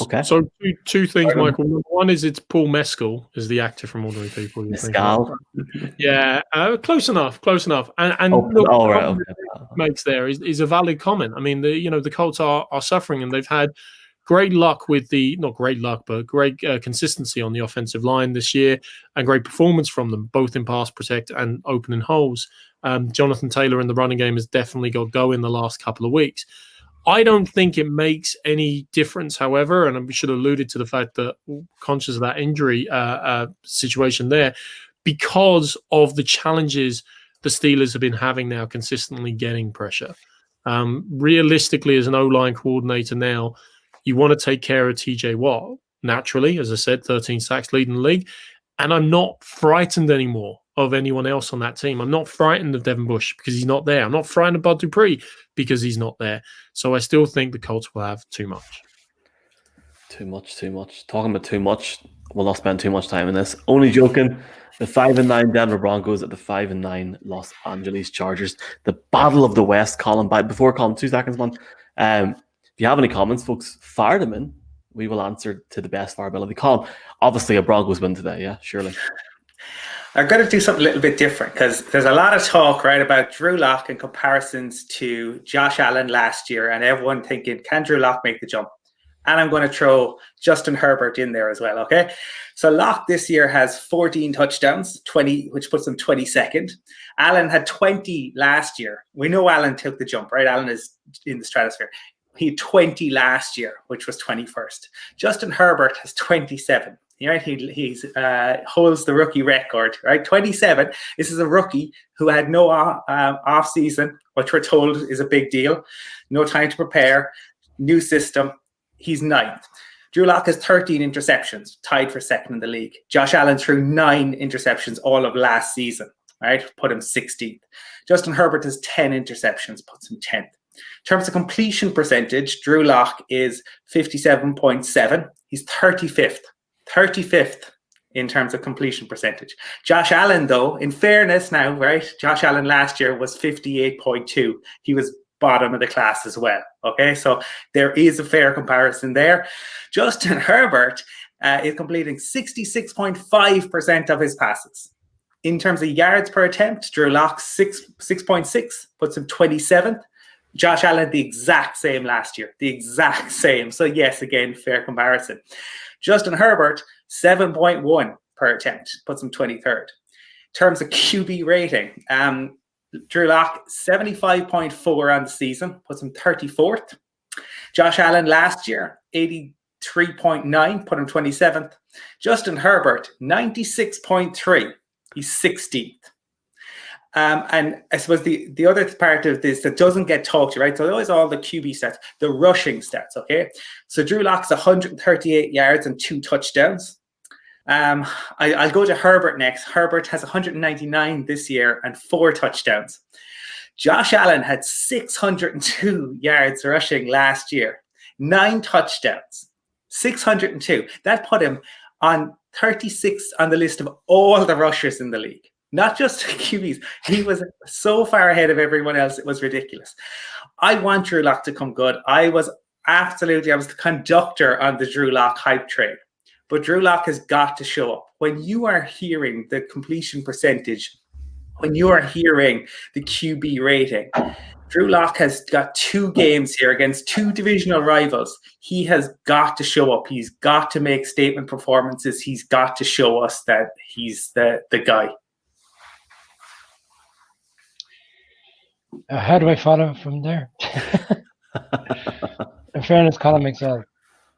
Okay. So two things, Michael. Number one is it's Paul Mescal, is the actor from Ordinary People. Mescal. Yeah, close enough. And Oh, look, all the right. comment Okay. makes there is a valid comment. I mean, the Colts are suffering, and they've had great luck with not great luck, but great consistency on the offensive line this year, and great performance from them, both in pass protect and opening holes. Jonathan Taylor in the running game has definitely got go in the last couple of weeks. I don't think it makes any difference, however, and we should have alluded to the fact that, conscious of that injury situation there, because of the challenges the Steelers have been having now consistently getting pressure. Realistically, as an O-line coordinator now, you want to take care of TJ Watt, naturally, as I said, 13 sacks leading the league, and I'm not frightened anymore of anyone else on that team. I'm not frightened of Devin Bush because he's not there. I'm not frightened of Bud Dupree because he's not there. So I still think the Colts will have too much. Too much. Talking about too much, we'll not spend too much time in this. Only joking. The 5-9 Denver Broncos at the 5-9 Los Angeles Chargers. The Battle of the West, Colin. Before Colin, 2 seconds, man. If you have any comments, folks, fire them in. We will answer to the best of our ability. Colin, obviously a Broncos win today, yeah, surely. I'm going to do something a little bit different because there's a lot of talk, right, about Drew Lock in comparisons to Josh Allen last year, and everyone thinking, can Drew Lock make the jump? And I'm going to throw Justin Herbert in there as well, okay? So Lock this year has 14 touchdowns, 20, which puts him 22nd. Allen had 20 last year. We know Allen took the jump, right? Allen is in the stratosphere. He had 20 last year, which was 21st. Justin Herbert has 27. Right, he holds the rookie record, right? 27. This is a rookie who had no off season, which we're told is a big deal. No time to prepare. New system. He's 9th. Drew Lock has 13 interceptions, tied for 2nd in the league. Josh Allen threw 9 interceptions all of last season, right? Put him 16th. Justin Herbert has 10 interceptions, puts him 10th. In terms of completion percentage, Drew Lock is 57.7. He's 35th. 35th in terms of completion percentage. Josh Allen, though, in fairness now, right? Josh Allen last year was 58.2. He was bottom of the class as well. Okay, so there is a fair comparison there. Justin Herbert is completing 66.5% of his passes. In terms of yards per attempt, Drew Lock 6.6 puts him 27th. Josh Allen, the exact same last year, the exact same. So yes, again, fair comparison. Justin Herbert, 7.1 per attempt, puts him 23rd. In terms of QB rating, Drew Lock, 75.4 on the season, puts him 34th. Josh Allen last year, 83.9, put him 27th. Justin Herbert, 96.3, he's 16th. And I suppose the other part of this that doesn't get talked to, right? So always all the QB stats, the rushing stats, okay? So Drew Lock's 138 yards and 2 touchdowns. I'll go to Herbert next. Herbert has 199 this year and 4 touchdowns. Josh Allen had 602 yards rushing last year, 9 touchdowns, 602. That put him on 36 on the list of all the rushers in the league. Not just QBs. He was so far ahead of everyone else. It was ridiculous. I want Drew Lock to come good. I was the conductor on the Drew Lock hype train. But Drew Lock has got to show up. When you are hearing the completion percentage, when you are hearing the QB rating, Drew Lock has got 2 games here against 2 divisional rivals. He has got to show up. He's got to make statement performances. He's got to show us that he's the guy. How do I follow from there? In fairness, Colin makes all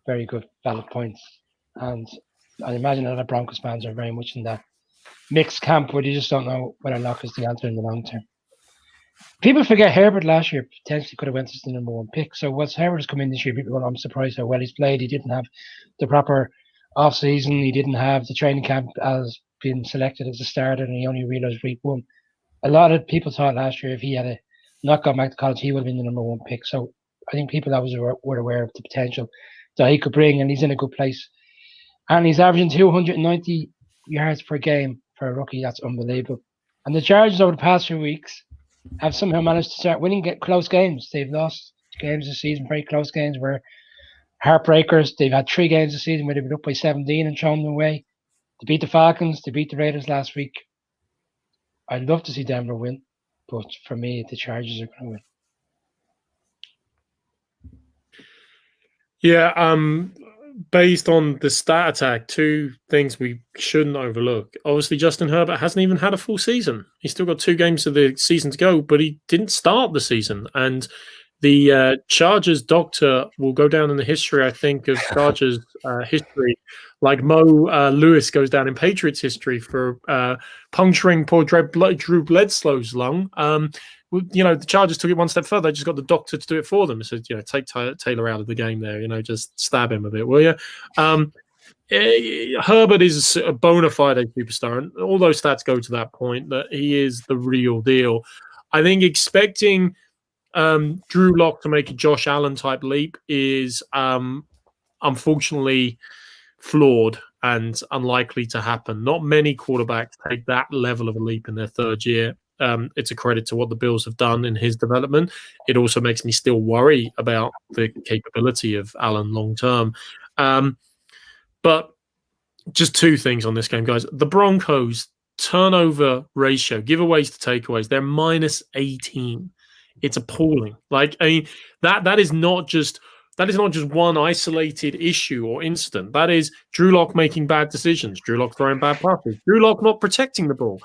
very good, valid points. And I imagine a lot of Broncos fans are very much in that mixed camp where you just don't know whether Lock is the answer in the long term. People forget Herbert last year potentially could have went as the number 1 pick. So once Herbert's come in this year, people go, I'm surprised how well he's played. He didn't have the proper off-season. He didn't have the training camp as being selected as a starter, and he only realised week 1. A lot of people thought last year if he had not gone back to college, he would have been the number 1 pick. So I think people always were aware of the potential that he could bring, and he's in a good place. And he's averaging 290 yards per game for a rookie. That's unbelievable. And the Chargers over the past few weeks have somehow managed to start winning close games. They've lost games this season, very close games where heartbreakers. They've had 3 games this season where they've been up by 17 and thrown them away. They beat the Falcons. They beat the Raiders last week. I'd love to see Denver win, but for me, the Chargers are going to win. Yeah, based on the stat attack, 2 things we shouldn't overlook. Obviously, Justin Herbert hasn't even had a full season. He's still got 2 games of the season to go, but he didn't start the season. And the Chargers doctor will go down in the history, I think, of Chargers history, like Mo Lewis goes down in Patriots history for puncturing poor Drew Bledsoe's lung. The Chargers took it one step further. They just got the doctor to do it for them. It said, take Taylor out of the game there. Just stab him a bit, will you? Herbert is a bona fide superstar, and all those stats go to that point that he is the real deal. I think expecting Drew Lock to make a Josh Allen type leap is unfortunately flawed and unlikely to happen. Not many quarterbacks take that level of a leap in their 3rd year. It's a credit to what the Bills have done in his development. It also makes me still worry about the capability of Allen long term. But just 2 things on this game, guys. The Broncos turnover ratio, giveaways to takeaways, they're minus 18. It's appalling. That is not just one isolated issue or incident. That is Drew Lock making bad decisions, Drew Lock throwing bad passes, Drew Lock not protecting the ball.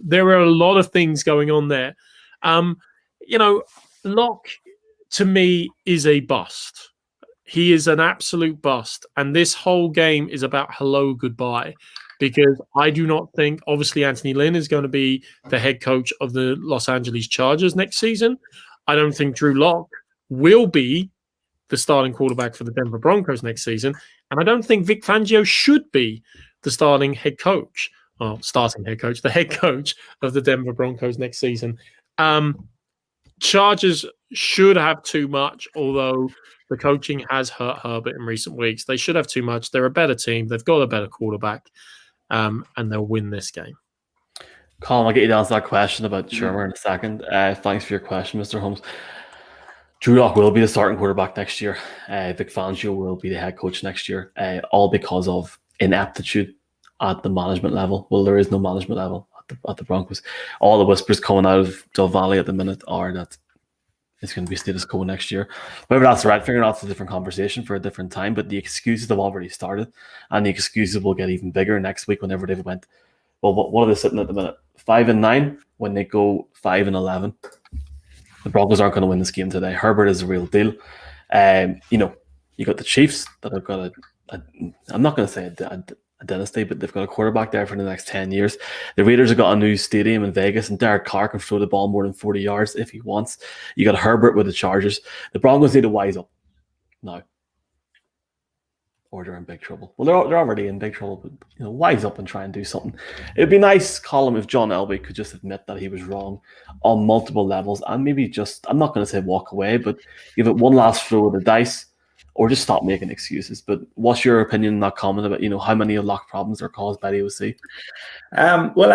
There are a lot of things going on there. Lock to me is a bust. He is an absolute bust. And this whole game is about hello, goodbye. Because I do not think, obviously, Anthony Lynn is going to be the head coach of the Los Angeles Chargers next season. I don't think Drew Lock will be the starting quarterback for the Denver Broncos next season. And I don't think Vic Fangio should be the starting head coach. Well, the head coach of the Denver Broncos next season. Chargers should have too much, although the coaching has hurt Herbert in recent weeks. They should have too much. They're a better team. They've got a better quarterback. And they'll win this game. Colin, I'll get you to answer that question about Shermer in a second. Thanks for your question, Mr. Holmes. Drew Lock will be the starting quarterback next year. Vic Fangio will be the head coach next year, all because of ineptitude at the management level. Well, there is no management level at the Broncos. All the whispers coming out of Del Valle at the minute are that it's going to be status quo next year. Whether that's the right thing or not, it's a different conversation for a different time, but the excuses have already started, and the excuses will get even bigger next week whenever they've went, well, what are they sitting at the minute? 5-9? When they go 5-11, the Broncos aren't going to win this game today. Herbert is a real deal. You got the Chiefs that have got I'm not going to say a dynasty, but they've got a quarterback there for the next 10 years. The Raiders have got a new stadium in Vegas, and Derek Carr can throw the ball more than 40 yards if he wants. You got Herbert with the Chargers. The Broncos need to wise up now, or they're in big trouble. Well, they're already in big trouble, but wise up and try and do something. It'd be nice, Colin, if John Elway could just admit that he was wrong on multiple levels, and maybe just, I'm not going to say walk away, but give it one last throw of the dice, or just stop making excuses. But what's your opinion on that comment about how many Lock problems are caused by the OC? Well,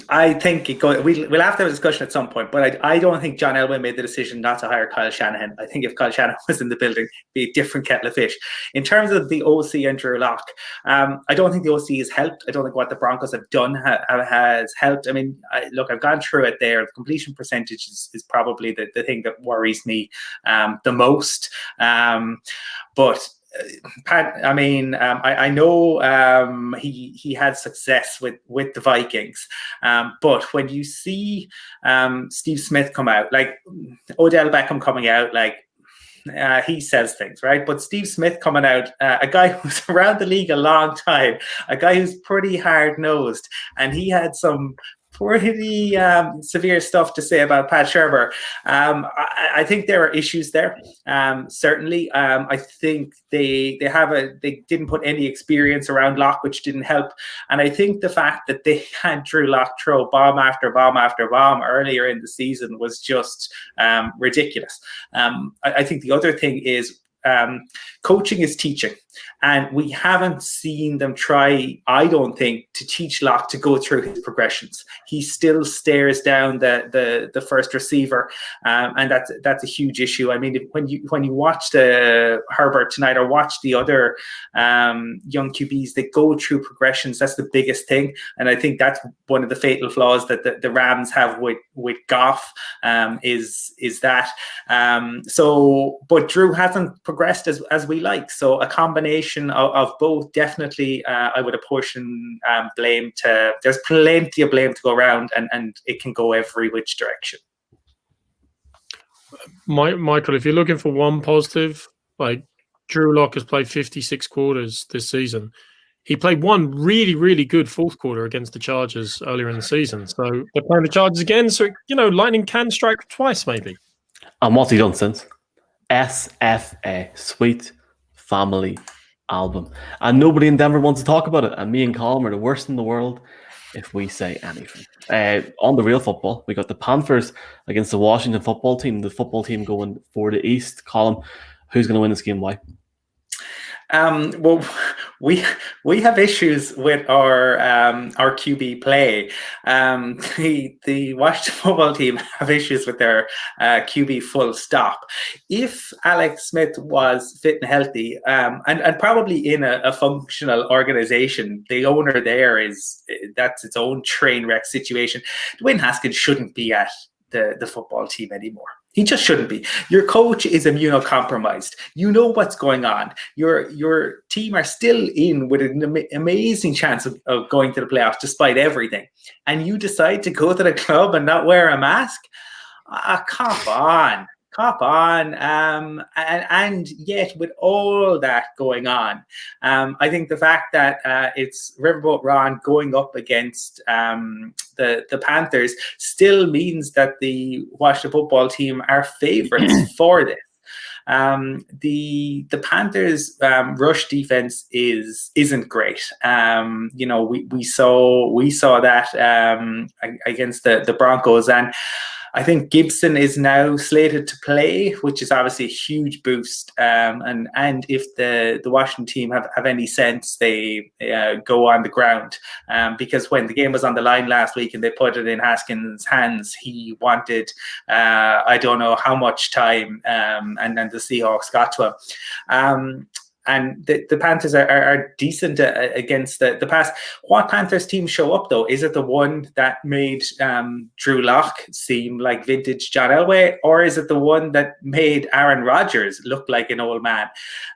I think we'll have to have a discussion at some point, but I don't think John Elway made the decision not to hire Kyle Shanahan. I think if Kyle Shanahan was in the building, it'd be a different kettle of fish. In terms of the OC and Drew Lock, I don't think the OC has helped. I don't think what the Broncos have done has helped. I mean, I've gone through it there. The completion percentage is probably the thing that worries me the most. But Pat, I know he had success with the Vikings, but when you see Steve Smith come out, like Odell Beckham coming out, he says things, right? But Steve Smith coming out, a guy who's around the league a long time, a guy who's pretty hard-nosed, and he had some pretty severe stuff to say about Pat Shurmur. I think there are issues there. Certainly, I think they didn't put any experience around Lock, which didn't help. And I think the fact that they had Drew Lock throw bomb after bomb after bomb earlier in the season was just ridiculous. I think the other thing is, coaching is teaching, and we haven't seen them try, I don't think, to teach Locke to go through his progressions. He still stares down the first receiver, and that's a huge issue. I mean, when you watch the Herbert tonight or watch the other young QBs, they go through progressions. That's the biggest thing, and I think that's one of the fatal flaws that the Rams have with Goff, is that. But Drew hasn't progressed as we like. So a combination of both, definitely. I would apportion blame to. There's plenty of blame to go around, and it can go every which direction. Michael, if you're looking for one positive, like Drew Lock has played 56 quarters this season. He played one really, really good fourth quarter against the Chargers earlier in the season. So they're playing the Chargers again. So, Lightning can strike twice, maybe. And what's he done since? SFA, Sweet Family Album. And nobody in Denver wants to talk about it. And me and Colin are the worst in the world if we say anything. On the real football, we got the Panthers against the Washington football team. The football team going for the East. Colin, who's going to win this game? Why? Well, we have issues with our QB play. The Washington football team have issues with their QB full stop. If Alex Smith was fit and healthy, and probably in a functional organization, the owner there that's its own train wreck situation. Dwayne Haskins shouldn't be at the football team anymore. He just shouldn't be. Your coach is immunocompromised. You know what's going on. Your team are still in with an amazing chance of going to the playoffs despite everything. And you decide to go to the club and not wear a mask? Cop on. And yet, with all that going on, I think the fact that it's Riverboat Ron going up against the Panthers still means that the Washington football team are favourites for this. The Panthers' rush defense isn't great. We saw that against the Broncos, and I think Gibson is now slated to play, which is obviously a huge boost. And if the Washington team have any sense, they go on the ground. Because when the game was on the line last week and they put it in Haskins' hands, he wanted I don't know how much time, and then the Seahawks got to him. And the Panthers are decent against the pass. What Panthers team show up, though? Is it the one that made Drew Lock seem like vintage John Elway? Or is it the one that made Aaron Rodgers look like an old man?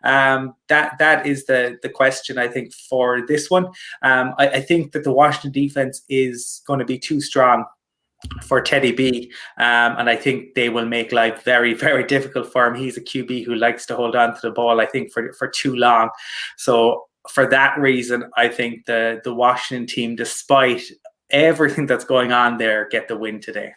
That is the question, I think, for this one. I think that the Washington defense is going to be too strong for Teddy B, and I think they will make life very, very difficult for him. He's a QB who likes to hold on to the ball, I think, for too long. So for that reason, I think the Washington team, despite everything that's going on there, get the win today.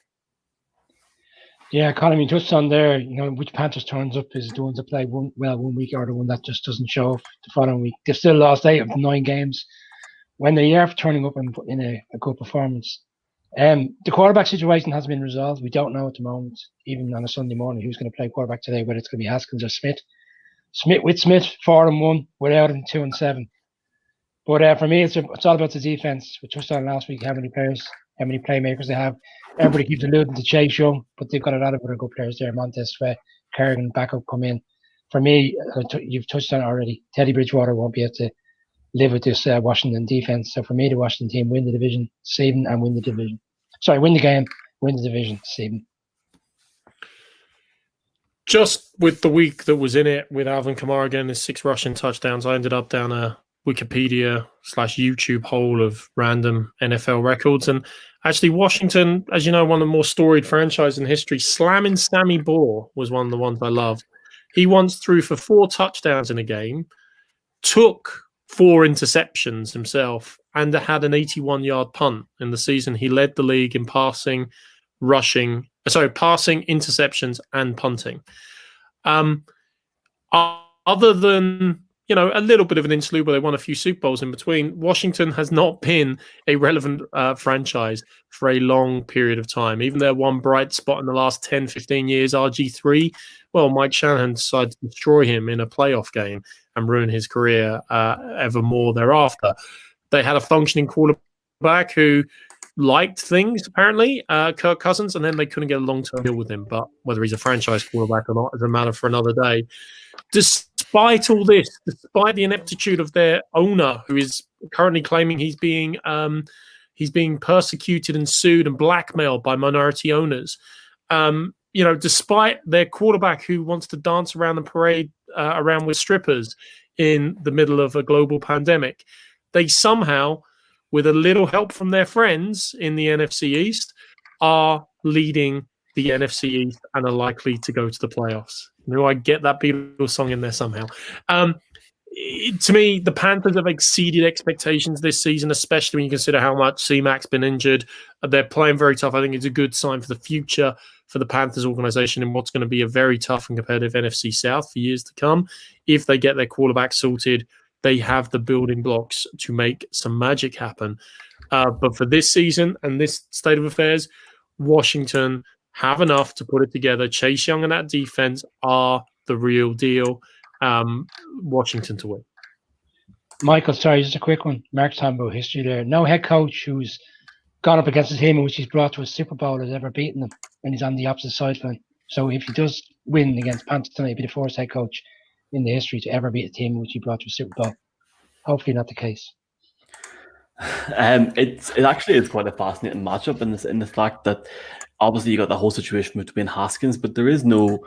Yeah, Colin, you touched on there, which Panthers turns up is the ones that play one week or the one that just doesn't show up the following week. They've still lost 8 of the 9 games when they are turning up in a good performance. The quarterback situation hasn't been resolved. We don't know at the moment, even on a Sunday morning, who's going to play quarterback today, whether it's going to be Haskins or Smith. Smith 4-1, without him 2-7. But for me, it's all about the defense. We touched on last week how many players, how many playmakers they have. Everybody keeps alluding to Chase Young, but they've got a lot of other good players there. Montez Sweat, Kerrigan, backup come in. For me, you've touched on it already. Teddy Bridgewater won't be able to live with this Washington defense. So for me, the Washington team win the division this evening and win the division. Sorry, win the game, win the division this evening. Just with the week that was in it, with Alvin Kamara getting his 6 rushing touchdowns, I ended up down a Wikipedia/YouTube hole of random NFL records. And actually, Washington, as you know, one of the more storied franchises in history, slamming Sammy Baugh was one of the ones I loved. He once threw for 4 touchdowns in a game, took 4 interceptions himself, and had an 81-yard punt in the season. He led the league in passing, interceptions, and punting. Other than a little bit of an interlude where they won a few Super Bowls in between. Washington has not been a relevant franchise for a long period of time. Even their one bright spot in the last 10, 15 years, RG3, well, Mike Shanahan decided to destroy him in a playoff game and ruin his career ever more thereafter. They had a functioning quarterback who liked things, apparently, Kirk Cousins, and then they couldn't get a long-term deal with him. But whether he's a franchise quarterback or not is a matter for another day. Despite all this, despite the ineptitude of their owner, who is currently claiming he's being persecuted and sued and blackmailed by minority owners, despite their quarterback who wants to dance around the parade around with strippers in the middle of a global pandemic, they somehow, with a little help from their friends in the NFC East, are leading the NFC East and are likely to go to the playoffs. I get that Beatles song in there somehow. To me, the Panthers have exceeded expectations this season, especially when you consider how much C-Mac's been injured. They're playing very tough. I think it's a good sign for the future for the Panthers organization in what's going to be a very tough and competitive NFC South for years to come. If they get their quarterback sorted, they have the building blocks to make some magic happen. But for this season and this state of affairs, Washington have enough to put it together. Chase Young and that defense are the real deal. Washington to win. Michael, sorry, just a quick one. Mark's talking about history there. No head coach who's gone up against a team in which he's brought to a Super Bowl has ever beaten them, and he's on the opposite sideline. So if he does win against Panthers tonight, he'll be the first head coach in the history to ever beat a team in which he brought to a Super Bowl. Hopefully not the case. It actually is quite a fascinating matchup in the fact that obviously you got the whole situation between Haskins, but there's no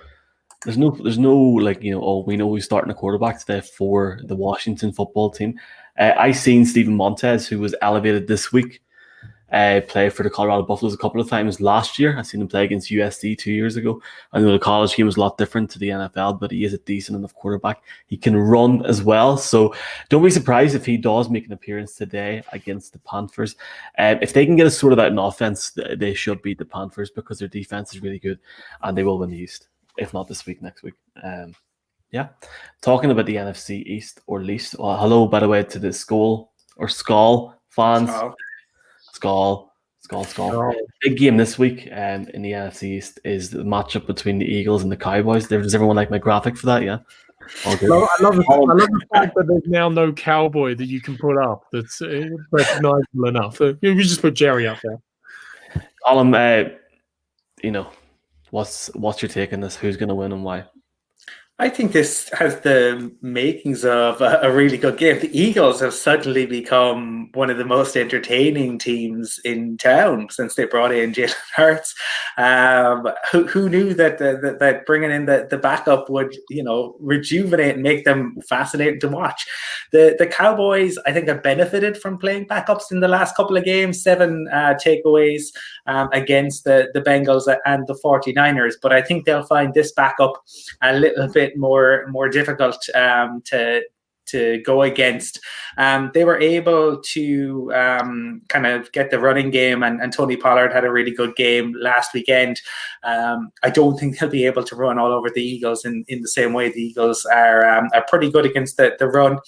like, we know who's starting a quarterback today for the Washington football team. I seen Steven Montez, who was elevated this week, play for the Colorado Buffaloes a couple of times last year. I seen him play against USC 2 years ago. I know the college game was a lot different to the NFL, but he is a decent enough quarterback. He can run as well. So don't be surprised if he does make an appearance today against the Panthers. If they can get a sorted out in offense, they should beat the Panthers because their defense is really good and they will win the East. If not this week, next week. Talking about the NFC East or least. Hello, by the way, to the Skull fans. Skull. Big game this week in the NFC East is the matchup between the Eagles and the Cowboys. Does everyone like my graphic for that? Yeah. I love the fact that there's now no cowboy that you can put up that's recognizable enough. We just put Jerry up there. Colin, what's your take on this? Who's going to win and why? I think this has the makings of a really good game. The Eagles have suddenly become one of the most entertaining teams in town since they brought in Jalen Hurts. Who knew that bringing in the backup would, rejuvenate and make them fascinating to watch. The Cowboys, I think, have benefited from playing backups in the last couple of games, 7 takeaways against the Bengals and the 49ers. But I think they'll find this backup a little bit more difficult to go against. They were able to kind of get the running game, and Tony Pollard had a really good game last weekend. I don't think they'll be able to run all over the Eagles in the same way. The Eagles are pretty good against the run,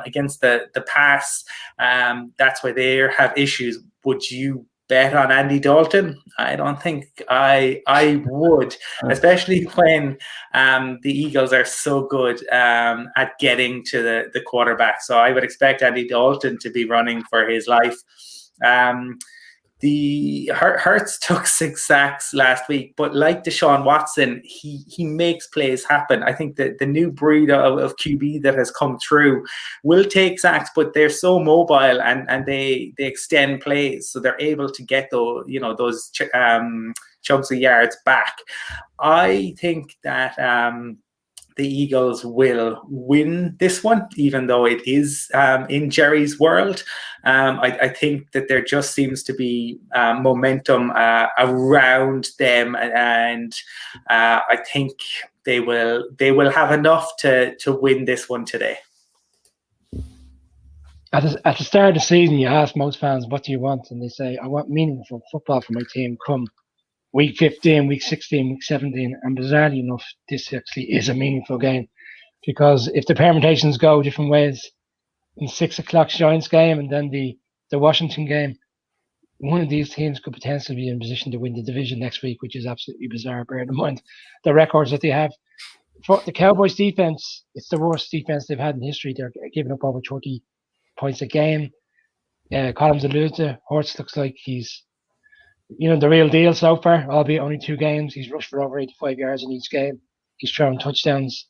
against the pass. That's why they have issues. Would you bet on Andy Dalton? I don't think I would, especially when the Eagles are so good at getting to the quarterback. So I would expect Andy Dalton to be running for his life. The Hurts took 6 sacks last week, but like Deshaun Watson, he makes plays happen. I think that the new breed of QB that has come through will take sacks, but they're so mobile and they extend plays, so they're able to get those chunks of yards back. I think that the Eagles will win this one, even though it is in Jerry's world. I think that there just seems to be momentum around them, and I think they will have enough to win this one today. At the start of the season, you ask most fans, what do you want? And they say, I want meaningful football for my team come week 15, week 16, week 17. And bizarrely enough, this actually is a meaningful game. because if the permutations go different ways in 6 o'clock Giants game and then the Washington game, one of these teams could potentially be in position to win the division next week, which is absolutely bizarre. Bear in mind the records that they have. For the Cowboys defense, it's the worst defense they've had in history. They're giving up over 30 points a game. Collins alluded to, Hurts looks like he's, the real deal so far, albeit only 2 games. He's rushed for over 85 yards in each game. He's thrown touchdowns.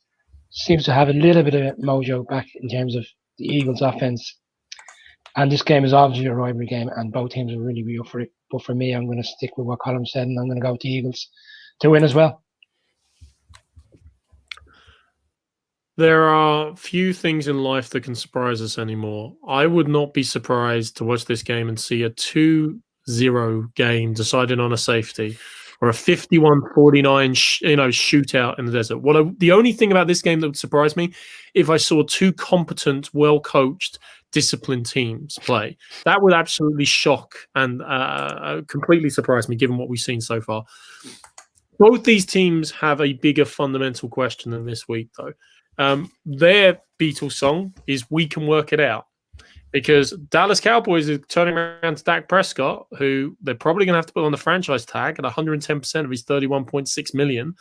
Seems to have a little bit of mojo back in terms of the Eagles' offense. And this game is obviously a rivalry game, and both teams will really be up for it. But for me, I'm going to stick with what Colin said, and I'm going to go with the Eagles to win as well. There are few things in life that can surprise us anymore. I would not be surprised to watch this game and see a 2-0 game decided on a safety, or a 51-49 shootout in the desert. The only thing about this game that would surprise me, if I saw 2 competent, well-coached, disciplined teams play. That would absolutely shock and completely surprise me, given what we've seen so far. Both these teams have a bigger fundamental question than this week, though. Their Beatles song is "We Can Work It Out," because Dallas Cowboys are turning around to Dak Prescott, who they're probably going to have to put on the franchise tag at 110% of his $31.6 million,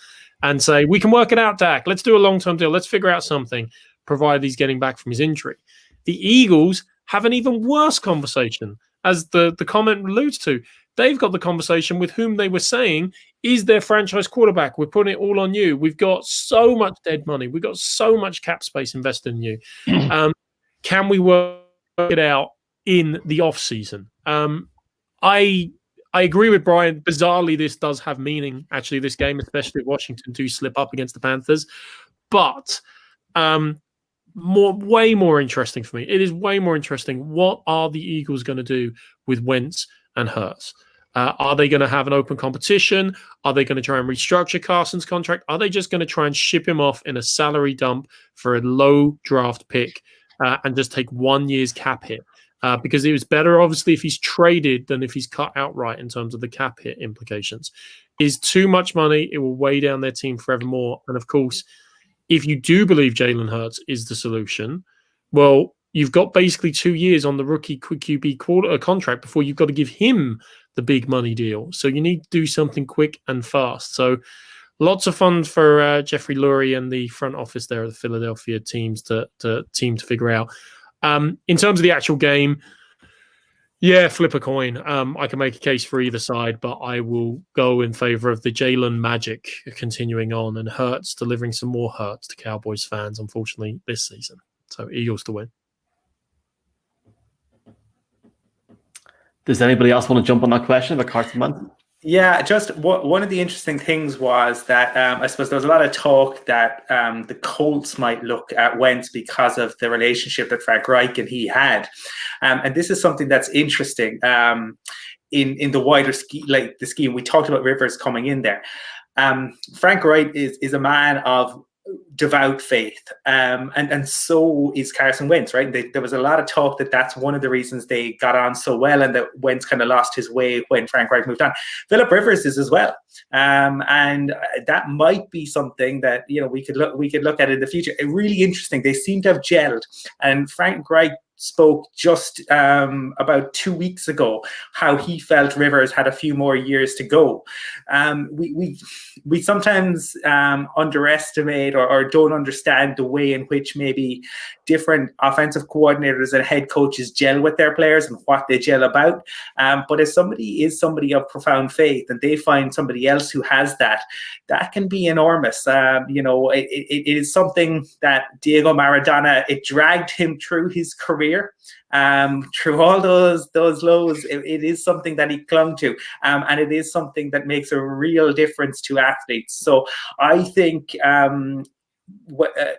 and say, "We can work it out, Dak. Let's do a long-term deal. Let's figure out something," provided he's getting back from his injury. The Eagles have an even worse conversation, as the comment alludes to. They've got the conversation with whom they were saying is their franchise quarterback. We're putting it all on you. We've got so much dead money. We've got so much cap space invested in you. Can we work it out in the offseason? I agree with Brian. Bizarrely, this does have meaning, actually, this game, especially if Washington do slip up against the Panthers. But way more interesting for me. It is way more interesting. What are the Eagles going to do with Wentz and Hurts? Are they going to have an open competition? Are they going to try and restructure Carson's contract? Are they just going to try and ship him off in a salary dump for a low draft pick and just take 1 year's cap hit? Because it was better, obviously, if he's traded than if he's cut outright in terms of the cap hit implications. Is too much money. It will weigh down their team forevermore. And of course, if you do believe Jalen Hurts is the solution, well, you've got basically 2 years on the rookie QB contract before you've got to give him the big money deal. So you need to do something quick and fast. So lots of fun for Jeffrey Lurie and the front office there of the Philadelphia teams to figure out. In terms of the actual game, yeah, flip a coin. I can make a case for either side, but I will go in favor of the Jalen magic continuing on and Hurts delivering some more hurts to Cowboys fans, unfortunately, this season. So Eagles to win. Does anybody else want to jump on that question about Carson Wentz? Yeah, just one of the interesting things was that I suppose there was a lot of talk that the Colts might look at Wentz because of the relationship that Frank Reich and he had. And this is something that's interesting in the wider scheme, like the scheme. We talked about Rivers coming in there. Frank Reich is a man of devout faith, and so is Carson Wentz, right? There was a lot of talk that that's one of the reasons they got on so well, and that Wentz kind of lost his way when Frank Reich moved on. Philip Rivers is as well, and that might be something that we could look at in the future. Really interesting. They seem to have gelled, and Frank Reich spoke just about 2 weeks ago how he felt Rivers had a few more years to go. We sometimes underestimate or don't understand the way in which maybe different offensive coordinators and head coaches gel with their players and what they gel about. But if somebody is somebody of profound faith and they find somebody else who has that can be enormous. It is something that Diego Maradona, it dragged him through his career. Through all those lows, it is something that he clung to, and it is something that makes a real difference to athletes. So I think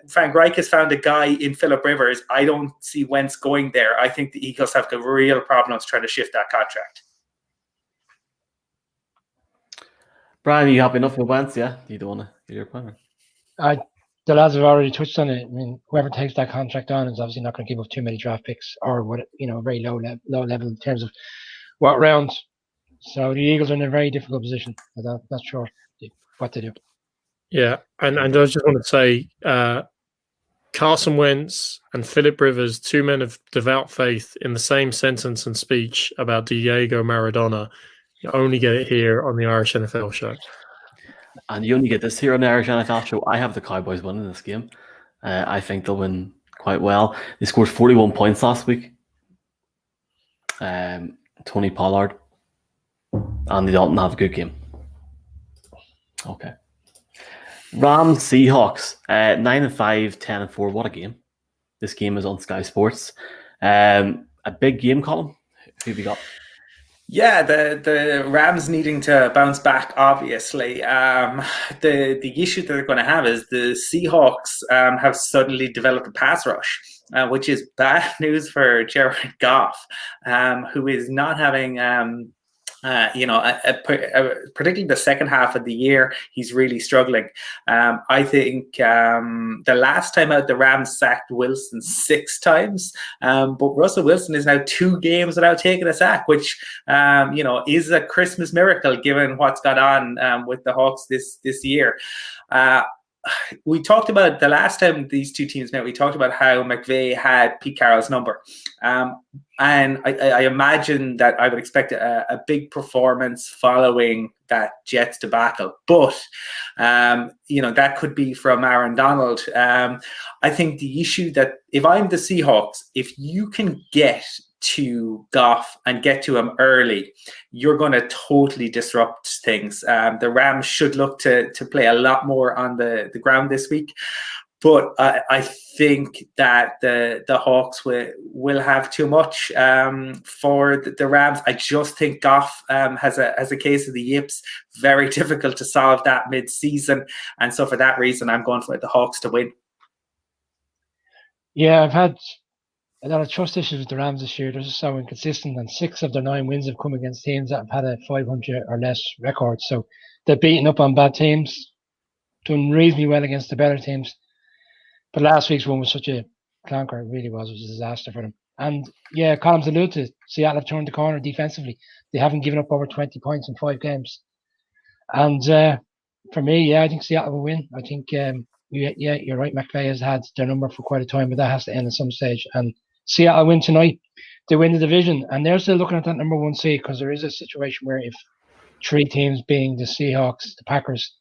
Frank Reich has found a guy in Philip Rivers. I don't see Wentz going there. I think the Eagles have the real problems trying to shift that contract. Brian, are you happy enough with Wentz? Yeah, you don't want to get your opinion. The lads have already touched on it. I mean, whoever takes that contract on is obviously not going to give up too many draft picks or very low level in terms of what round. So the Eagles are in a very difficult position. I'm not sure what to do. Yeah, and I just want to say Carson Wentz and Philip Rivers, two men of devout faith, in the same sentence and speech about Diego Maradona. You only get it here on the Irish NFL show. And you only get this here on the Irish NFL show. I have the Cowboys winning this game. I think they'll win quite well. They scored 41 points last week. Tony Pollard. And they don't have a good game. Okay. Rams, Seahawks. 9-5, 10-4. What a game. This game is on Sky Sports. A big game, Colin. Who have you got? Yeah, the Rams needing to bounce back, obviously. The issue that they're going to have is the Seahawks have suddenly developed a pass rush, which is bad news for Jared Goff, who is not having... particularly the second half of the year, he's really struggling. I think the last time out, the Rams sacked Wilson 6 times, but Russell Wilson is now 2 games without taking a sack, which is a Christmas miracle given what's gone on with the Hawks this year. We talked about the last time these two teams met, we talked about how McVay had Pete Carroll's number. And I imagine that I would expect a big performance following that Jets debacle. But, that could be from Aaron Donald. I think the issue that if I'm the Seahawks, if you can get to Goff and get to him early, you're going to totally disrupt things. The Rams should look to play a lot more on the ground this week. But I think that the Hawks will have too much for the Rams. I just think Goff has a case of the yips. Very difficult to solve that mid-season. And so for that reason, I'm going for the Hawks to win. Yeah, I've had a lot of trust issues with the Rams this year. They're just so inconsistent, and 6 of their 9 wins have come against teams that have had a 500 or less record. So they're beating up on bad teams, doing reasonably well against the better teams. But last week's one was such a clunker, it really was. It was a disaster for them. And yeah, Columns alluded to Seattle have turned the corner defensively. They haven't given up over 20 points in 5 games. And for me, I think Seattle will win. I think, you're right. McVay has had their number for quite a time, but that has to end at some stage. And Seattle win tonight. They win the division. And they're still looking at that number 1 seed, because there is a situation where if 3 teams, being the Seahawks, the Packers,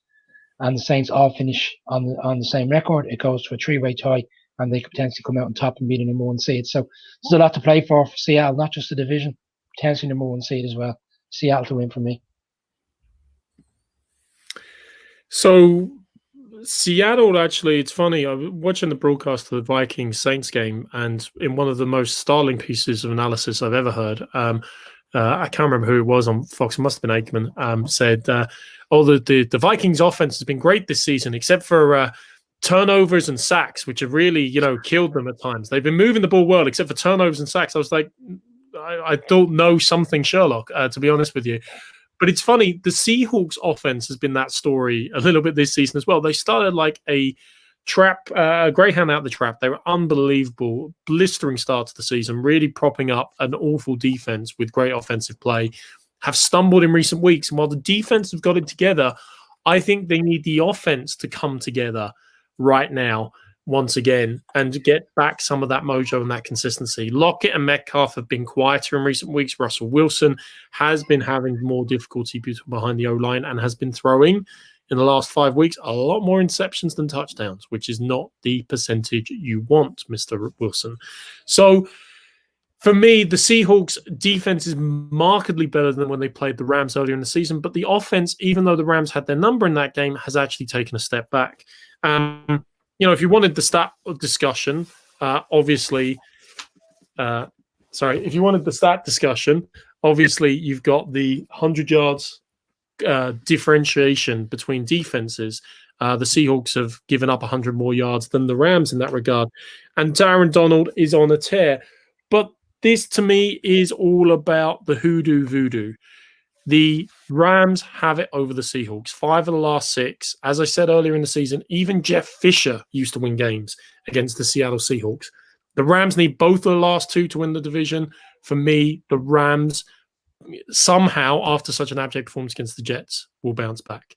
and the Saints all finish on the same record, it goes to a 3-way tie, and they could potentially come out on top and be the number 1 seed. So there's a lot to play for Seattle, not just the division, potentially number 1 seed as well. Seattle to win for me. So Seattle, actually, it's funny. I was watching the broadcast of the Vikings-Saints game, and in one of the most startling pieces of analysis I've ever heard, I can't remember who it was on Fox, it must have been Aikman, said, the Vikings offense has been great this season, except for turnovers and sacks, which have really, killed them at times. They've been moving the ball well, except for turnovers and sacks. I was like, I don't know something, Sherlock, to be honest with you. But it's funny, the Seahawks offense has been that story a little bit this season as well. They started like a greyhound out the trap. They were unbelievable, blistering start to the season, really propping up an awful defense with great offensive play, have stumbled in recent weeks. And while the defense have got it together, I think they need the offense to come together right now once again and get back some of that mojo and that consistency. Lockett and Metcalf have been quieter in recent weeks. Russell Wilson has been having more difficulty behind the O-line and has been throwing in the last 5 weeks a lot more interceptions than touchdowns, which is not the percentage you want, Mr. Wilson. So for me, the Seahawks defense is markedly better than when they played the Rams earlier in the season, but the offense, even though the Rams had their number in that game, has actually taken a step back. If you wanted the stat discussion, obviously, you've got the 100 yards differentiation between defenses. The Seahawks have given up 100 more yards than the Rams in that regard. And Aaron Donald is on a tear. But this, to me, is all about the hoodoo voodoo. The Rams have it over the Seahawks. 5 of the last 6. As I said earlier in the season, even Jeff Fisher used to win games against the Seattle Seahawks. The Rams need both of the last 2 to win the division. For me, the Rams somehow, after such an abject performance against the Jets, will bounce back.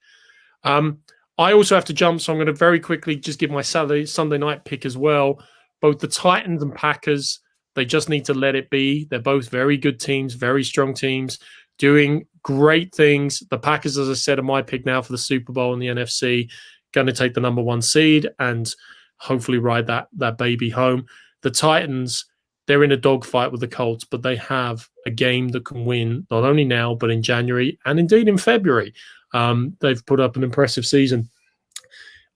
I also have to jump, so I'm going to very quickly just give my Sunday night pick as well. Both the Titans and Packers, they just need to let it be. They're both very good teams, very strong teams, doing great things. The Packers, as I said, are my pick now for the Super Bowl in the NFC. Going to take the number 1 seed and hopefully ride that baby home. The Titans, they're in a dogfight with the Colts, but they have a game that can win not only now, but in January and indeed in February. They've put up an impressive season.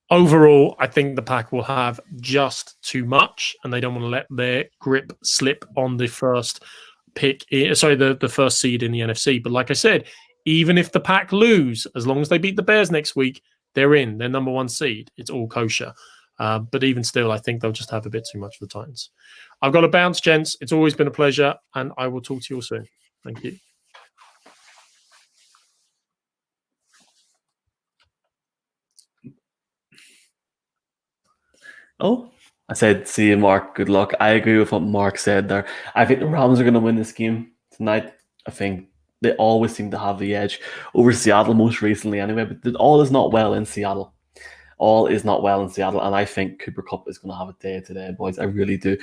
Overall, I think the Pack will have just too much, and they don't want to let their grip slip on the first pick. The first seed in the NFC. But like I said, even if the Pack lose, as long as they beat the Bears next week, they're in. They're number 1 seed. It's all kosher. But even still, I think they'll just have a bit too much for the Titans. I've got to bounce, gents. It's always been a pleasure, and I will talk to you all soon. Thank you. Oh, I said, see you, Mark. Good luck. I agree with what Mark said there. I think the Rams are going to win this game tonight. I think they always seem to have the edge over Seattle most recently anyway, but all is not well in Seattle. All is not well in Seattle, and I think Cooper Kupp is going to have a day today, boys. I really do.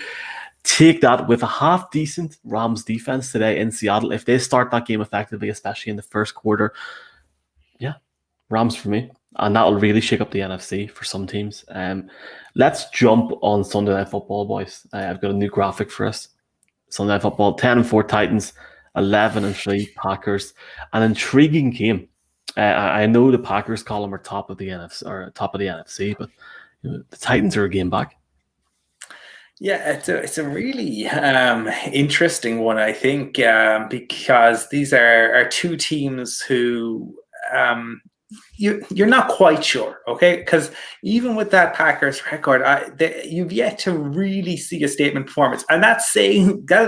Take that with a half-decent Rams defense today in Seattle. If they start that game effectively, especially in the first quarter, yeah, Rams for me. And that will really shake up the NFC for some teams. Let's jump on Sunday Night Football, boys. I've got a new graphic for us. Sunday Night Football, 10-4 Titans, 11-3 Packers. An intriguing game. I know the Packers column are top of the NFC, but the Titans are a game back. Yeah, it's a really interesting one, I think, because these are two teams who you're not quite sure, okay? Because even with that Packers record, you've yet to really see a statement performance, and that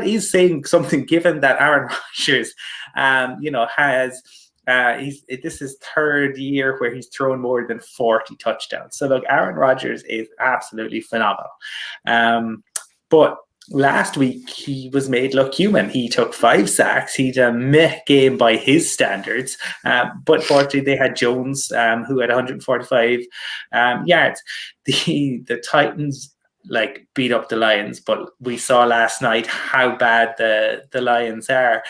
is saying something, given that Aaron Rodgers, has. This is 3rd year where he's thrown more than 40 touchdowns. So look, Aaron Rodgers is absolutely phenomenal. But last week he was made look human. He took 5 sacks. He had a meh game by his standards. But fortunately they had Jones, who had 145 yards. The Titans beat up the Lions, but we saw last night how bad the Lions are.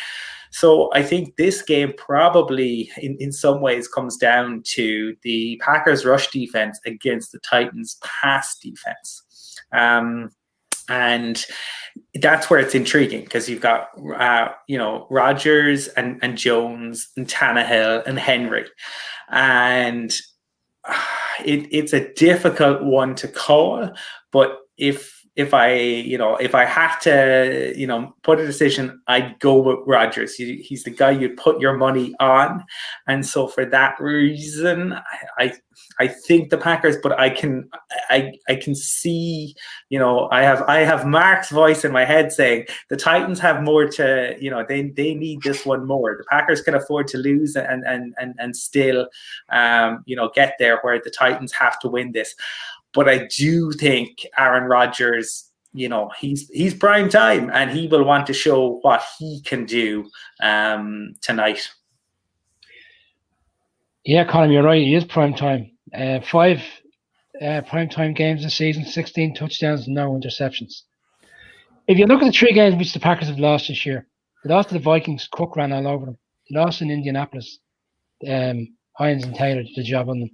So I think this game probably in some ways comes down to the Packers rush defense against the Titans pass defense. And that's where it's intriguing, because you've got, Rodgers and Jones and Tannehill and Henry. And it's a difficult one to call, but if I had to, put a decision, I'd go with Rodgers. He's the guy you'd put your money on, and so for that reason, I think the Packers. But I can see, I have Mark's voice in my head saying the Titans have more to, they need this one more. The Packers can afford to lose and still, get there, where the Titans have to win this. But I do think Aaron Rodgers, he's prime time, and he will want to show what he can do tonight. Yeah, Colin, you're right. He is prime time. 5 prime time games this season, 16 touchdowns, no interceptions. If you look at the 3 games which the Packers have lost this year, they lost to the Vikings. Cook ran all over them. They lost in Indianapolis. Hines and Taylor did the job on them.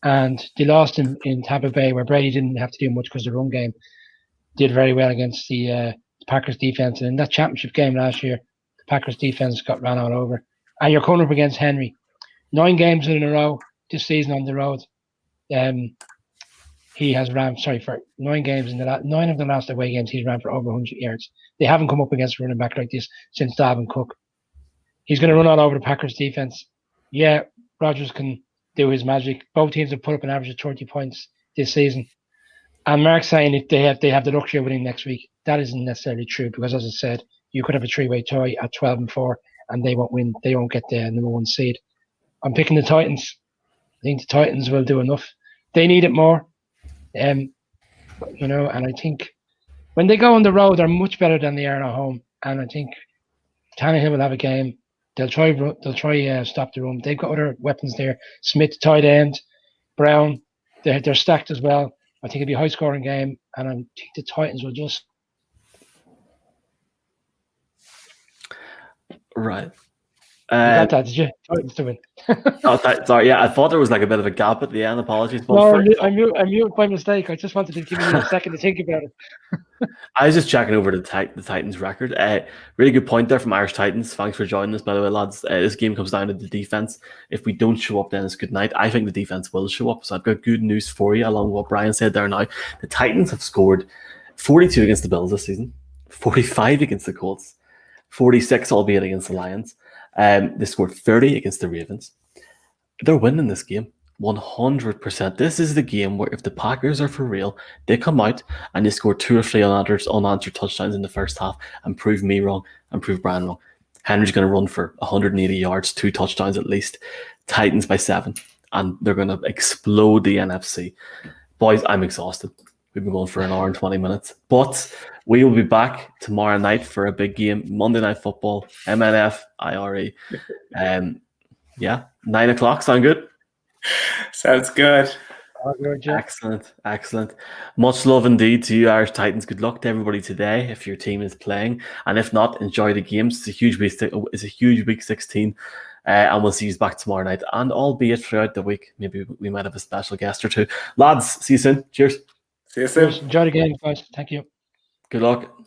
And they lost in Tampa Bay, where Brady didn't have to do much because the run game did very well against the Packers defense. And in that championship game last year, the Packers defense got ran all over. And you're coming up against Henry. 9 games in a row this season on the road. He has ran, for 9 games in 9 of the last away games, he's ran for over 100 yards. They haven't come up against a running back like this since Dalvin Cook. He's going to run all over the Packers defense. Yeah, Rodgers can do his magic. Both teams have put up an average of 30 points this season. And Mark's saying if they have the luxury of winning next week. That isn't necessarily true, because as I said, you could have a 3-way tie at 12-4 and they won't win. They won't get the number 1 seed. I'm picking the Titans. I think the Titans will do enough. They need it more. And I think when they go on the road, they're much better than they are at home. And I think Tannehill will have a game. They'll try stop the run. They've got other weapons there. Smith, tight end. Brown. They're stacked as well. I think it'll be a high scoring game, and I think the Titans will just. Right. You got that, did you? Titans to win. Sorry, yeah, I thought there was like a bit of a gap at the end. Apologies. But No, I mute by mistake. I just wanted to give you a second to think about it. I was just checking over the Titans record. Really good point there from Irish Titans. Thanks for joining us, by the way, lads. This game comes down to the defense. If we don't show up, then it's good night. I think the defense will show up. So I've got good news for you, along with what Brian said there now. The Titans have scored 42 against the Bills this season, 45 against the Colts, 46, albeit against the Lions. They scored 30 against the Ravens. They're winning this game 100%. This is the game where if the Packers are for real, they come out and they score 2 or 3 unanswered touchdowns in the first half and prove me wrong and prove Brian wrong. Henry's going to run for 180 yards, 2 touchdowns at least. Titans by 7, and they're going to explode the NFC. Boys, I'm exhausted. We've been going for an hour and 20 minutes. But we will be back tomorrow night for a big game. Monday Night Football, MNF, IRE. Yeah, 9 o'clock. Sound good? Sounds good. Excellent. Much love indeed to you, Irish Titans. Good luck to everybody today if your team is playing. And if not, enjoy the games. It's a huge week 16. And we'll see you back tomorrow night. And albeit throughout the week, maybe we might have a special guest or two. Lads, see you soon. Cheers. See you soon. Enjoy the game, guys. Thank you. Good luck.